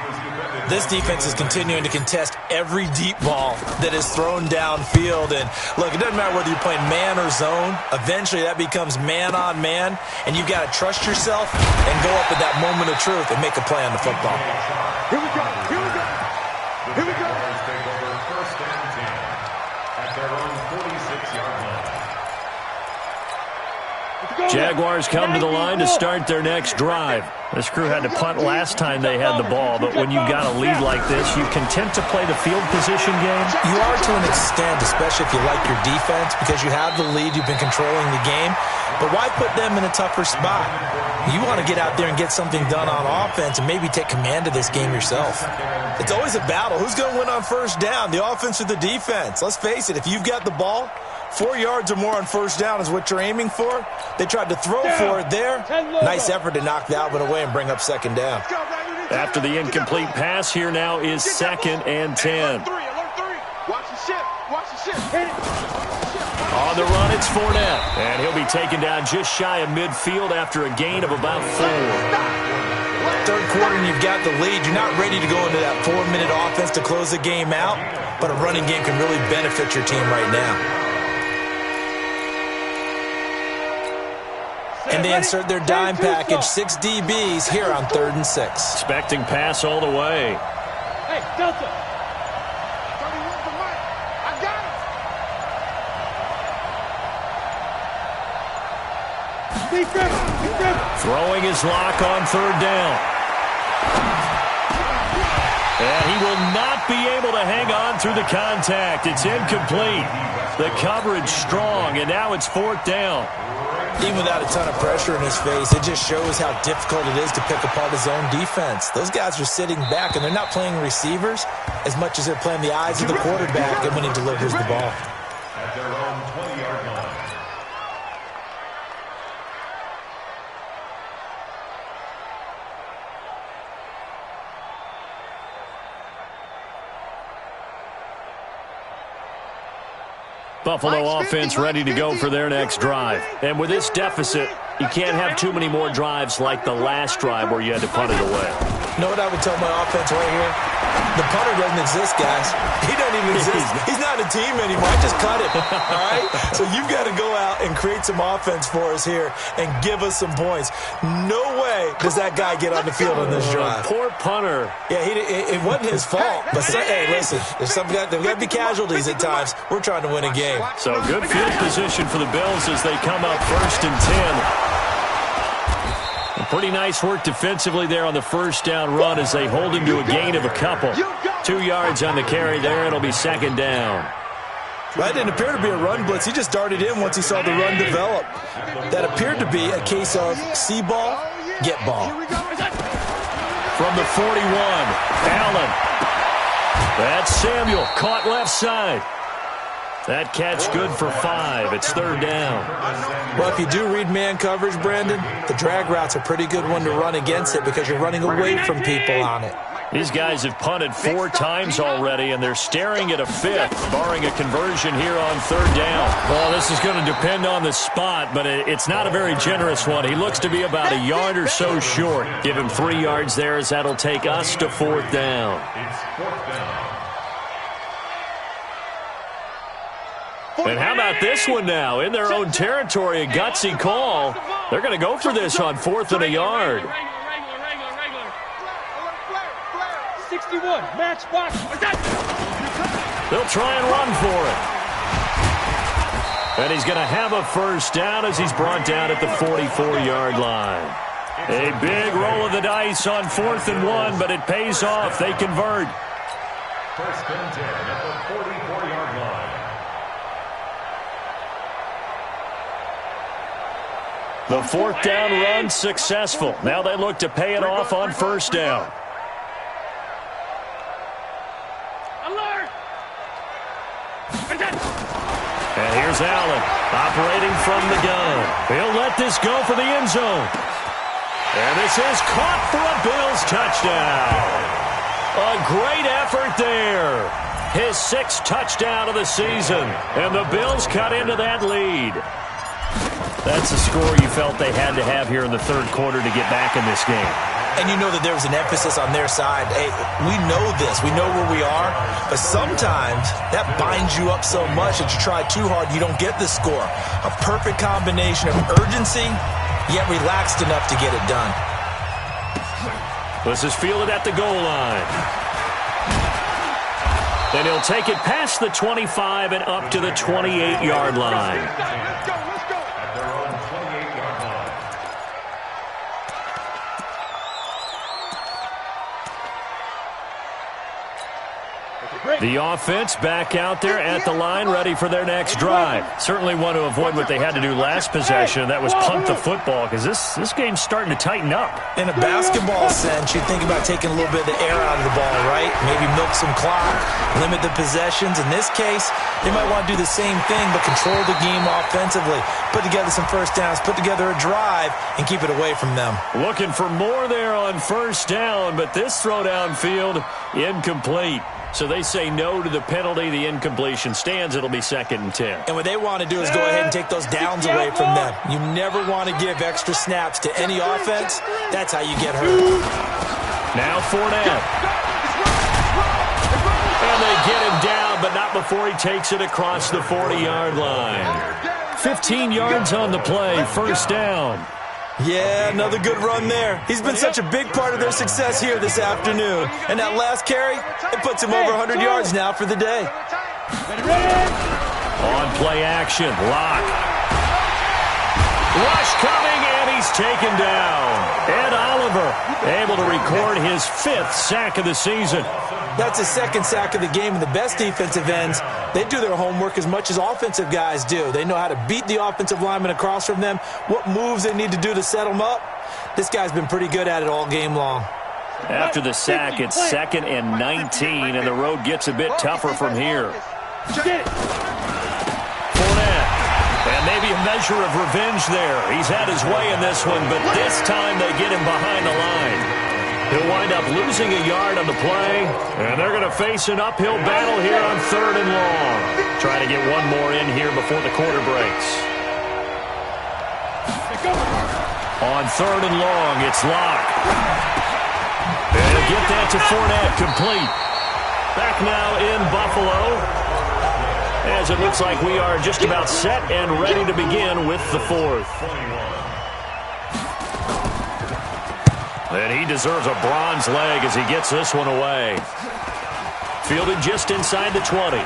Speaker 3: This defense is continuing to contest every deep ball that is thrown downfield. And look, it doesn't matter whether you're playing man or zone. Eventually that becomes man on man. And you've got to trust yourself and go up at that moment of truth and make a play on the football.
Speaker 5: Here we go. Here we go. Here we go.
Speaker 4: Jaguars take over 1st and 10 at their own 46-yard line.
Speaker 1: Jaguars come to the line to start their next drive. This crew had to punt last time they had the ball, but when you've got a lead like this, you content to play the field position game?
Speaker 3: You are to an extent, especially if you like your defense, because you have the lead, you've been controlling the game. But why put them in a tougher spot? You want to get out there and get something done on offense and maybe take command of this game yourself. It's always a battle. Who's going to win on 1st down, the offense or the defense? Let's face it, if you've got the ball, 4 yards or more on 1st down is what you're aiming for. They tried to throw for it there. Nice effort to knock that one away and bring up 2nd down.
Speaker 1: After the incomplete pass, here now is 2nd and 10.
Speaker 5: Watch the ship. Watch the ship. Hit it.
Speaker 1: On the run, it's Fournette. And he'll be taken down just shy of midfield after a gain of about 4.
Speaker 3: 3rd quarter and you've got the lead. You're not ready to go into that 4-minute offense to close the game out, but a running game can really benefit your team right now. And they insert their dime package, 6 DBs here on 3rd and 6.
Speaker 1: Expecting pass all the way.
Speaker 2: Hey, Delta.
Speaker 5: I got it.
Speaker 2: Defense.
Speaker 1: Throwing his lock on 3rd down. And he will not be able to hang on through the contact. It's incomplete. The coverage strong, and now it's 4th down.
Speaker 3: Even without a ton of pressure in his face, it just shows how difficult it is to pick apart his own defense. Those guys are sitting back, and they're not playing receivers as much as they're playing the eyes of the quarterback and when he delivers the ball.
Speaker 4: At their own 20-yard line.
Speaker 1: Buffalo offense ready to go for their next drive. And with this deficit, you can't have too many more drives like the last drive where you had to punt it away.
Speaker 3: You know what I would tell my offense right here? The punter doesn't exist, guys. He doesn't even exist. He's not a team anymore. I just cut him, all right? So you've got to go out and create some offense for us here and give us some points. No way does that guy get on the field on this drive.
Speaker 1: Poor punter.
Speaker 3: Yeah, it wasn't his fault. But hey, listen, there's got to be casualties at times. We're trying to win a game.
Speaker 1: So good field position for the Bills as they come up 1st and 10. Pretty nice work defensively there on the 1st down run as they hold him to a gain of a couple. 2 yards on the carry there. It'll be 2nd down.
Speaker 3: Well, that didn't appear to be a run blitz. He just darted in once he saw the run develop. That appeared to be a case of see ball, get ball.
Speaker 1: From the 41, Allen. That's Samuel, caught left side. That catch good for 5. It's 3rd down.
Speaker 3: Well, if you do read man coverage, Brandon, the drag route's a pretty good one to run against it because you're running away from people on it.
Speaker 1: These guys have punted 4 times already, and they're staring at a 5th, barring a conversion here on 3rd down. Well, this is going to depend on the spot, but it's not a very generous one. He looks to be about a yard or so short. Give him 3 yards there as that'll take us to 4th down.
Speaker 4: It's 4th down.
Speaker 1: And how about this one now? In their own territory, a gutsy call. They're going to go for this on 4th and a yard.
Speaker 2: 61, match box.
Speaker 1: They'll try and run for it. And he's going to have a first down as he's brought down at the 44-yard line. A big roll of the dice on 4th and 1, but it pays off. They convert.
Speaker 4: First and 10 at the 44-yard line.
Speaker 1: The 4th down run successful. Now they look to pay it off on first down.
Speaker 2: Alert!
Speaker 1: And here's Allen operating from the gun. He'll let this go for the end zone. And this is caught for a Bills touchdown. A great effort there. His 6th touchdown of the season. And the Bills cut into that lead. That's a score you felt they had to have here in the 3rd quarter to get back in this game.
Speaker 3: And you know that there was an emphasis on their side. Hey, we know this. We know where we are. But sometimes that binds you up so much that you try too hard, you don't get the score. A perfect combination of urgency, yet relaxed enough to get it done.
Speaker 1: This is fielded at the goal line. And he'll take it past the 25 and up to the 28-yard line.
Speaker 2: Let's go, let's go.
Speaker 4: At their own 28-yard line.
Speaker 1: The offense back out there at the line, ready for their next drive. Certainly want to avoid what they had to do last possession. That was punt the football, because this game's starting to tighten up.
Speaker 3: In a basketball sense, you'd think about taking a little bit of the air out of the ball, right? Maybe milk some clock, limit the possessions. In this case, they might want to do the same thing, but control the game offensively. Put together some first downs, put together a drive, and keep it away from them.
Speaker 1: Looking for more there on first down, but this throw downfield, incomplete. So they say no to the penalty. The incompletion stands. It'll be 2nd and 10.
Speaker 3: And what they want to do is go ahead and take those downs away from them. You never want to give extra snaps to any offense. That's how you get hurt.
Speaker 1: Now Fournette. And they get him down, but not before he takes it across the 40-yard line. 15 yards on the play. First down.
Speaker 3: Yeah, another good run there. He's been such a big part of their success here this afternoon. And that last carry, it puts him over 100 yards now for the day.
Speaker 1: On play action, Locke. Rush coming, and he's taken down. Ed Oliver able to record his 5th sack of the season.
Speaker 3: That's his 2nd sack of the game, and the best defensive ends, they do their homework as much as offensive guys do. They know how to beat the offensive lineman across from them, what moves they need to do to set them up. This guy's been pretty good at it all game long.
Speaker 1: After the sack, it's 2nd and 19, and the road gets a bit tougher from here. Fournette, and maybe a measure of revenge there. He's had his way in this one, but this time they get him behind the line. He'll wind up losing a yard on the play, and they're going to face an uphill battle here on 3rd and long. Try to get one more in here before the quarter breaks. On 3rd and long, it's Locke. And he'll get that to Fournette, complete. Back now in Buffalo, as it looks like we are just about set and ready to begin with the 4th. And he deserves a bronze leg as he gets this one away. Fielded just inside the 20.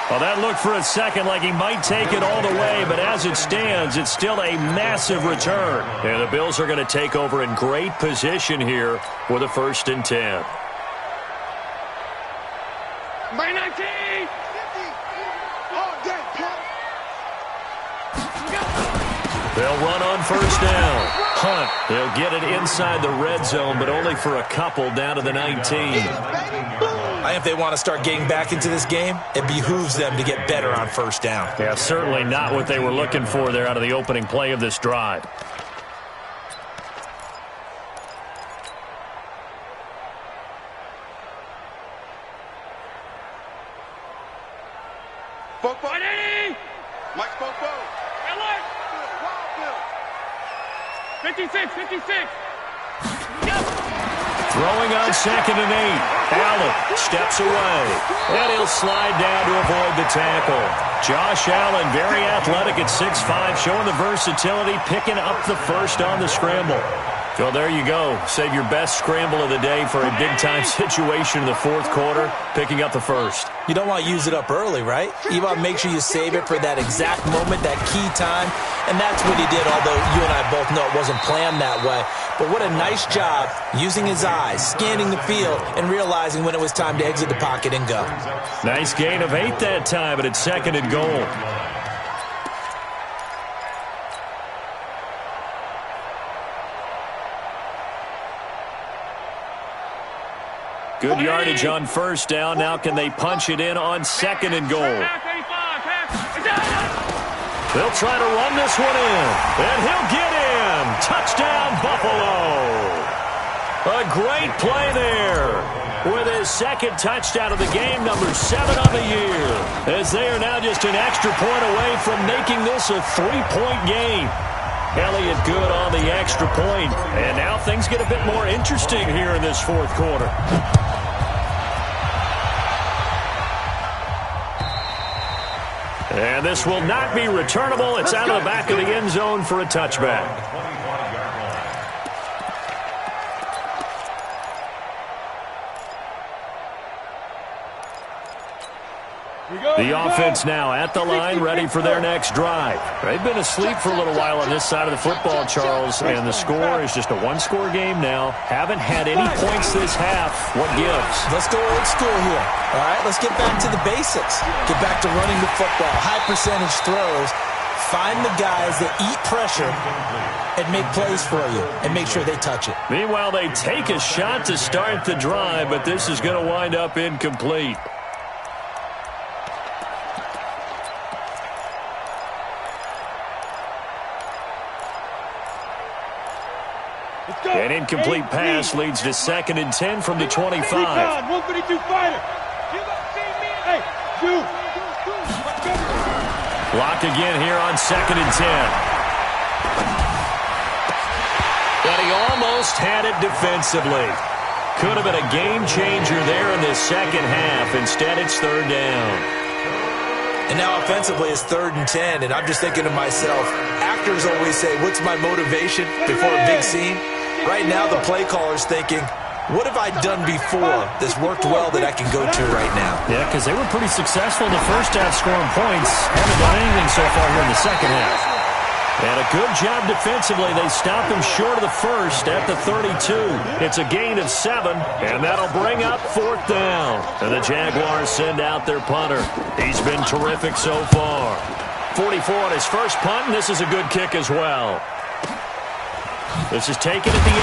Speaker 1: Well, that looked for a second like he might take it all the way, but as it stands, it's still a massive return. And the Bills are going to take over in great position here with a 1st and 10.
Speaker 2: By 19!
Speaker 1: They'll run on first down. Hunt. They'll get it inside the red zone, but only for a couple down to the 19.
Speaker 3: I think if they want to start getting back into this game, it behooves them to get better on first down.
Speaker 1: Yeah, certainly not what they were looking for there out of the opening play of this drive.
Speaker 5: Mike Bobo.
Speaker 2: 56, 56.
Speaker 1: Throwing on 2nd and 8. Allen steps away. And he'll slide down to avoid the tackle. Josh Allen, very athletic at 6'5", showing the versatility, picking up the first on the scramble. Well, there you go. Save your best scramble of the day for a big-time situation in the fourth quarter, picking up the first.
Speaker 3: You don't want to use it up early, right? You want to make sure you save it for that exact moment, that key time, and that's what he did, although you and I both know it wasn't planned that way. But what a nice job using his eyes, scanning the field, and realizing when it was time to exit the pocket and go.
Speaker 1: Nice gain of 8 that time, but it's second and goal. Good yardage on first down. Now can they punch it in on second and goal? They'll try to run this one in, and he'll get in. Touchdown, Buffalo. A great play there with his second touchdown of the game, number 7 on the year, as they are now just an extra point away from making this a 3-point game. Elliott good on the extra point, and now things get a bit more interesting here in this fourth quarter. And this will not be returnable. It's out of the back of the end zone for a touchback. The offense now at the line, ready for their next drive. They've been asleep for a little while on this side of the football, Charles, and the score is just a one-score game now. Haven't had any points this half. What gives?
Speaker 3: Let's go old school here. All right, let's get back to the basics. Get back to running the football, high percentage throws. Find the guys that eat pressure and make plays for you and make sure they touch it.
Speaker 1: Meanwhile, they take a shot to start the drive, but this is going to wind up incomplete. An incomplete pass leads to second and 10 from the 25.
Speaker 2: 152 fighter. Hey,
Speaker 1: Block again here on second and 10. But he almost had it defensively. Could have been a game changer there in the second half. Instead, it's third down.
Speaker 3: And now offensively it's third and 10, and I'm just thinking to myself, actors always say, what's my motivation before a big scene? Right now the play caller's thinking, what have I done before that's worked well that I can go to right now?
Speaker 1: Yeah, because they were pretty successful in the first half scoring points. Haven't done anything so far here in the second half. And a good job defensively. They stopped him short of the first at the 32. It's a gain of 7, and that'll bring up fourth down. And the Jaguars send out their punter. He's been terrific so far. 44 on his first punt, and this is a good kick as well. This is taken at the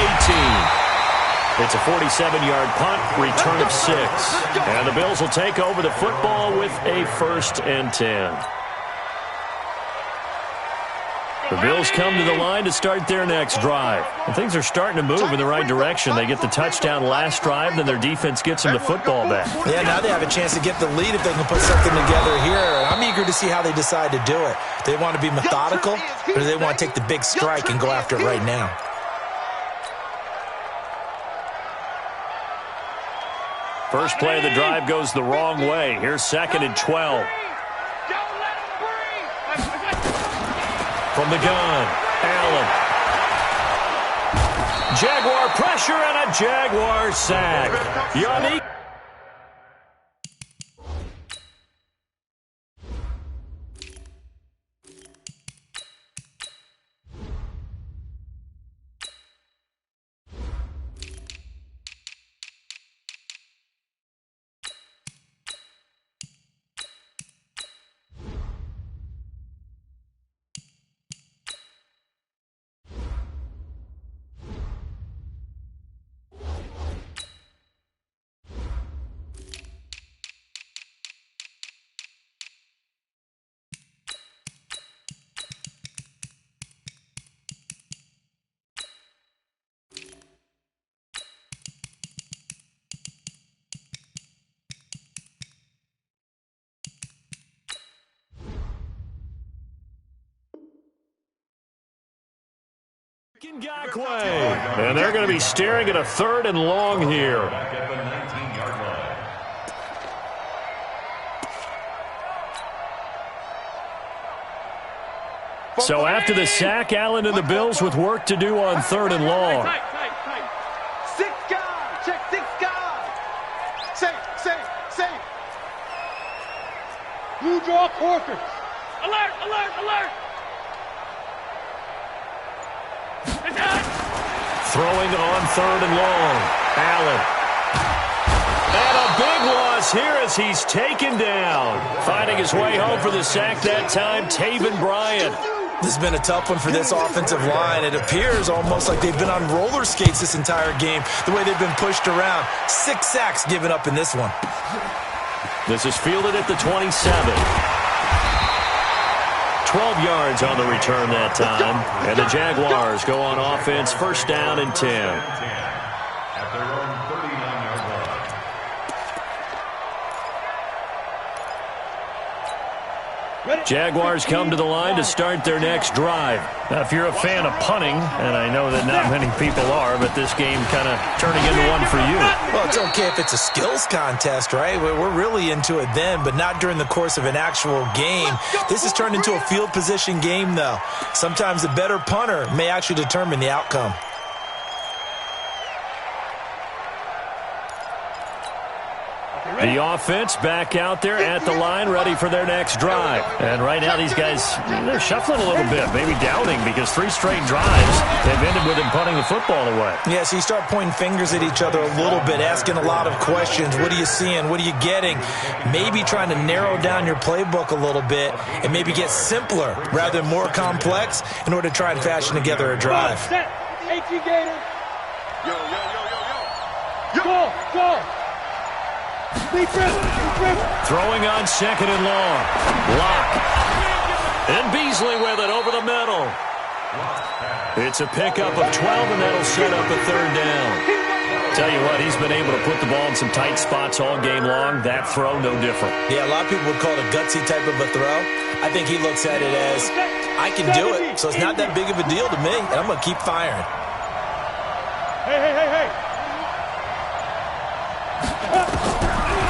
Speaker 1: 18. It's a 47-yard punt, return of 6. And the Bills will take over the football with a first and 10. The Bills come to the line to start their next drive. And things are starting to move in the right direction. They get the touchdown last drive, then their defense gets them the football back.
Speaker 3: Yeah, now they have a chance to get the lead if they can put something together here. I'm eager to see how they decide to do it. Do they want to be methodical, or do they want to take the big strike and go after it right now?
Speaker 1: First play of the drive goes the wrong way. Here's second and 12. From the gun, Allen. Jaguar pressure and a Jaguar sack. Yannick. And they're going to be staring at a third and long here. So after the sack, Allen and the Bills with work to do on 3rd and long.
Speaker 5: Six guys. Check 6 guys. Safe.
Speaker 2: Blue draw quarters. Alert.
Speaker 1: Throwing on 3rd and long. Allen. And a big loss here as he's taken down. Finding his way home for the sack that time, Taven Bryan.
Speaker 3: This has been a tough one for this offensive line. It appears almost like they've been on roller skates this entire game, the way they've been pushed around. 6 sacks given up in this one.
Speaker 1: This is fielded at the 27. 12 yards on the return that time. And the Jaguars go on offense, 1st down and 10.
Speaker 4: At their own 39-yard line.
Speaker 1: Jaguars come to the line to start their next drive. Now, if you're a fan of punting, and I know that not many people are, but this game kind of turning into one for you.
Speaker 3: Well, it's okay if it's a skills contest, right? We're really into it then, but not during the course of an actual game. This has turned into a field position game, though. Sometimes the better punter may actually determine the outcome.
Speaker 1: The offense back out there at the line, ready for their next drive. And right now, these guys, they're shuffling a little bit, maybe doubting, because 3 straight drives, they've ended with them punting the football away.
Speaker 3: Yeah, so you start pointing fingers at each other a little bit, asking a lot of questions. What are you seeing? What are you getting? Maybe trying to narrow down your playbook a little bit and maybe get simpler rather than more complex in order to try and fashion together a drive.
Speaker 2: AT Gator. Go.
Speaker 1: Throwing on 2nd and long. Lock. And Beasley with it over the middle. It's a pickup of 12, and that'll set up a 3rd down. Tell you what, he's been able to put the ball in some tight spots all game long. That throw, no different.
Speaker 3: Yeah, a lot of people would call it a gutsy type of a throw. I think he looks at it as, I can do it, so it's not that big of a deal to me, and I'm going to keep firing.
Speaker 2: Hey.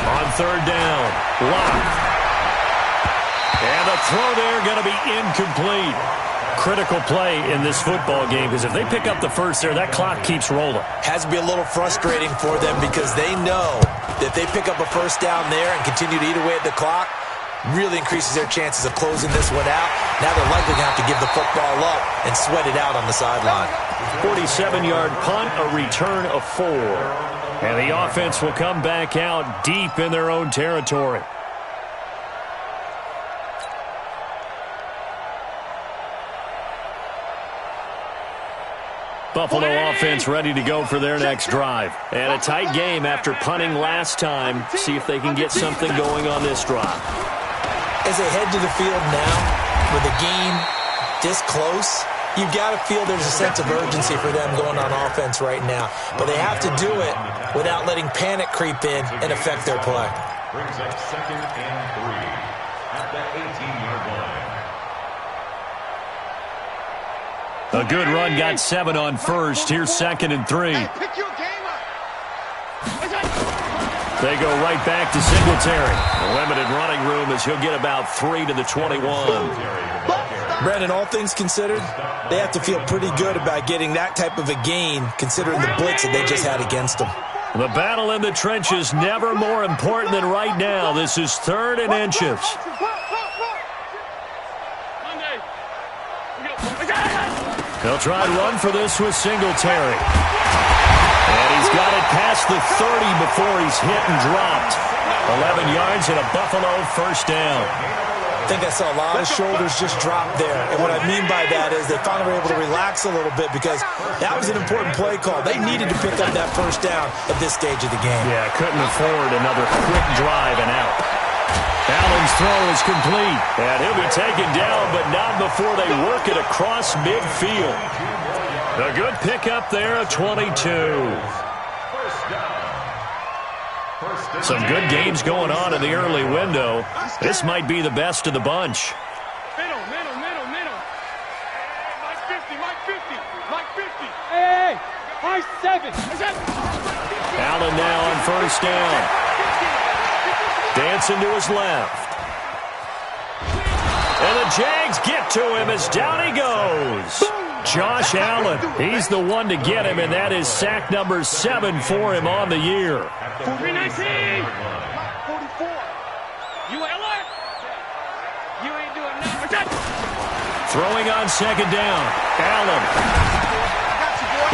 Speaker 1: On 3rd down, Lock. And the throw there going to be incomplete. Critical play in this football game, because if they pick up the first there, that clock keeps rolling.
Speaker 3: Has to be a little frustrating for them because they know that if they pick up a 1st down there and continue to eat away at the clock, really increases their chances of closing this one out. Now they're likely going to have to give the football up and sweat it out on the sideline.
Speaker 1: 47-yard punt, a return of 4. And the offense will come back out deep in their own territory. Buffalo offense ready to go for their next drive. And a tight game after punting last time. See if they can get something going on this drive.
Speaker 3: As they head to the field now, with the game this close, you've got to feel there's a sense of urgency for them going on offense right now. But they have to do it without letting panic creep in and affect their play.
Speaker 4: Brings up 2nd and 3 at the 18-yard line.
Speaker 1: A good run, got 7 on first. Here's 2nd and 3.
Speaker 5: Pick your game up.
Speaker 1: They go right back to Singletary. A limited running room as he'll get about 3 to the 21.
Speaker 3: Brandon, all things considered, they have to feel pretty good about getting that type of a gain considering the blitz that they just had against them.
Speaker 1: The battle in the trenches never more important than right now. This is 3rd and inches. They'll try to run for this with Singletary. And he's got it past the 30 before he's hit and dropped. 11 yards and a Buffalo 1st down.
Speaker 3: I think I saw a lot of shoulders just drop there. And what I mean by that is they finally were able to relax a little bit because that was an important play call. They needed to pick up that 1st down at this stage of the game.
Speaker 1: Yeah, couldn't afford another quick drive and out. Allen's throw is complete, and he'll be taken down, but not before they work it across midfield. A good pickup there, a 22. Some good games going on in the early window. This might be the best of the bunch.
Speaker 2: Middle. Mike 50. Hey, high 7.
Speaker 1: Allen now on 1st down. Dancing to his left. And the Jags get to him as down he goes. Josh Allen, he's the one to get him, and that is sack number 7 for him on the year.
Speaker 2: 4-19. 44. You alert. You ain't doing nothing.
Speaker 1: Throwing on second down. Allen.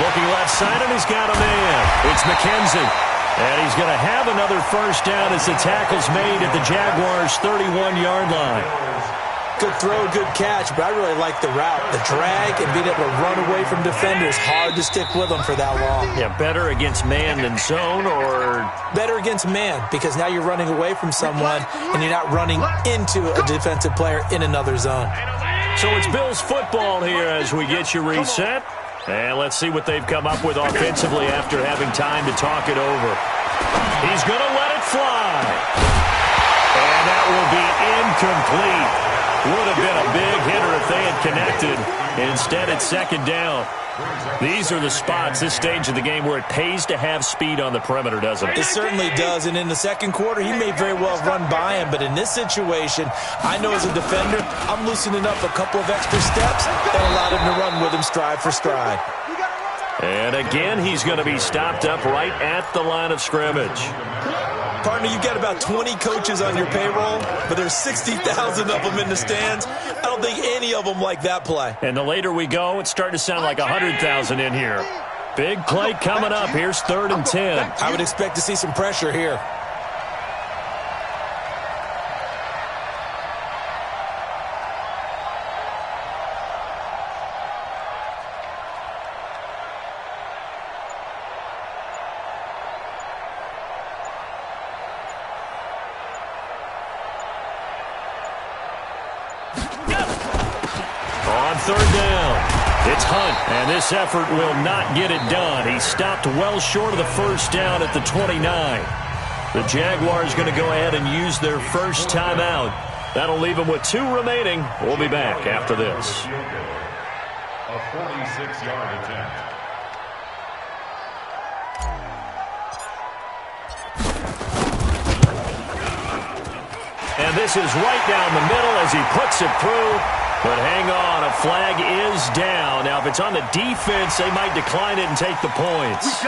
Speaker 1: Looking left side, and he's got a man. It's McKenzie. And he's going to have another first down as the tackle's made at the Jaguars' 31-yard line.
Speaker 3: Good throw, good catch, but I really like the route. The drag and being able to run away from defenders, hard to stick with them for that long.
Speaker 1: Yeah, better against man than zone, or?
Speaker 3: Better against man, because now you're running away from someone and you're not running into a defensive player in another zone.
Speaker 1: So it's Bills football here as we get you reset. And let's see what they've come up with offensively after having time to talk it over. He's going to let it fly. And that will be incomplete. Would have been a big hitter if they had connected. Instead, it's second down. These are the spots, this stage of the game, where it pays to have speed on the perimeter, doesn't it?
Speaker 3: It certainly does. And in the second quarter, he may very well run by him. But in this situation, I know as a defender, I'm loosening up a couple of extra steps that allowed him to run with him stride for stride.
Speaker 1: And again, he's going to be stopped up right at the line of scrimmage.
Speaker 3: Partner, you've got about 20 coaches on your payroll, but there's 60,000 of them in the stands. I don't think any of them like that play.
Speaker 1: And the later we go, it's starting to sound like 100,000 in here. Big play coming up. Here's 3rd and 10.
Speaker 3: I would expect to see some pressure here.
Speaker 1: On 3rd down, it's Hunt, and this effort will not get it done. He stopped well short of the first down at the 29. The Jaguars going to go ahead and use their first timeout. That'll leave them with 2 remaining. We'll be back after this.
Speaker 4: A 46-yard attempt.
Speaker 1: And this is right down the middle as he puts it through. But hang on, a flag is down. Now, if it's on the defense, they might decline it and take the points.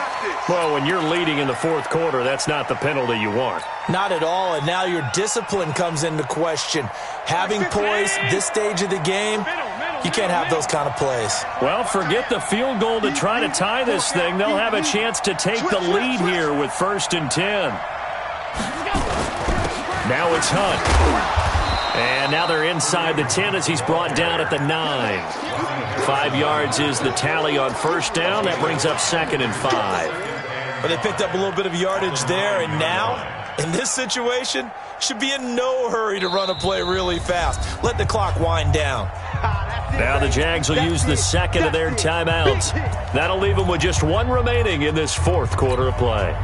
Speaker 1: Well, when you're leading in the 4th quarter, that's not the penalty you want.
Speaker 3: Not at all, and now your discipline comes into question. Having poise this stage of the game, you can't have those kind of plays.
Speaker 1: Well, forget the field goal to try to tie this thing. They'll have a chance to take the lead here with 1st and 10. Now it's Hunt. And now they're inside the 10 as he's brought down at the 9. 5 yards is the tally on 1st down. That brings up 2nd and 5.
Speaker 3: But they picked up a little bit of yardage there, and now, in this situation, should be in no hurry to run a play really fast. Let the clock wind down.
Speaker 1: Now the Jags will use the 2nd of their timeouts. That'll leave them with just 1 remaining in this 4th quarter of play.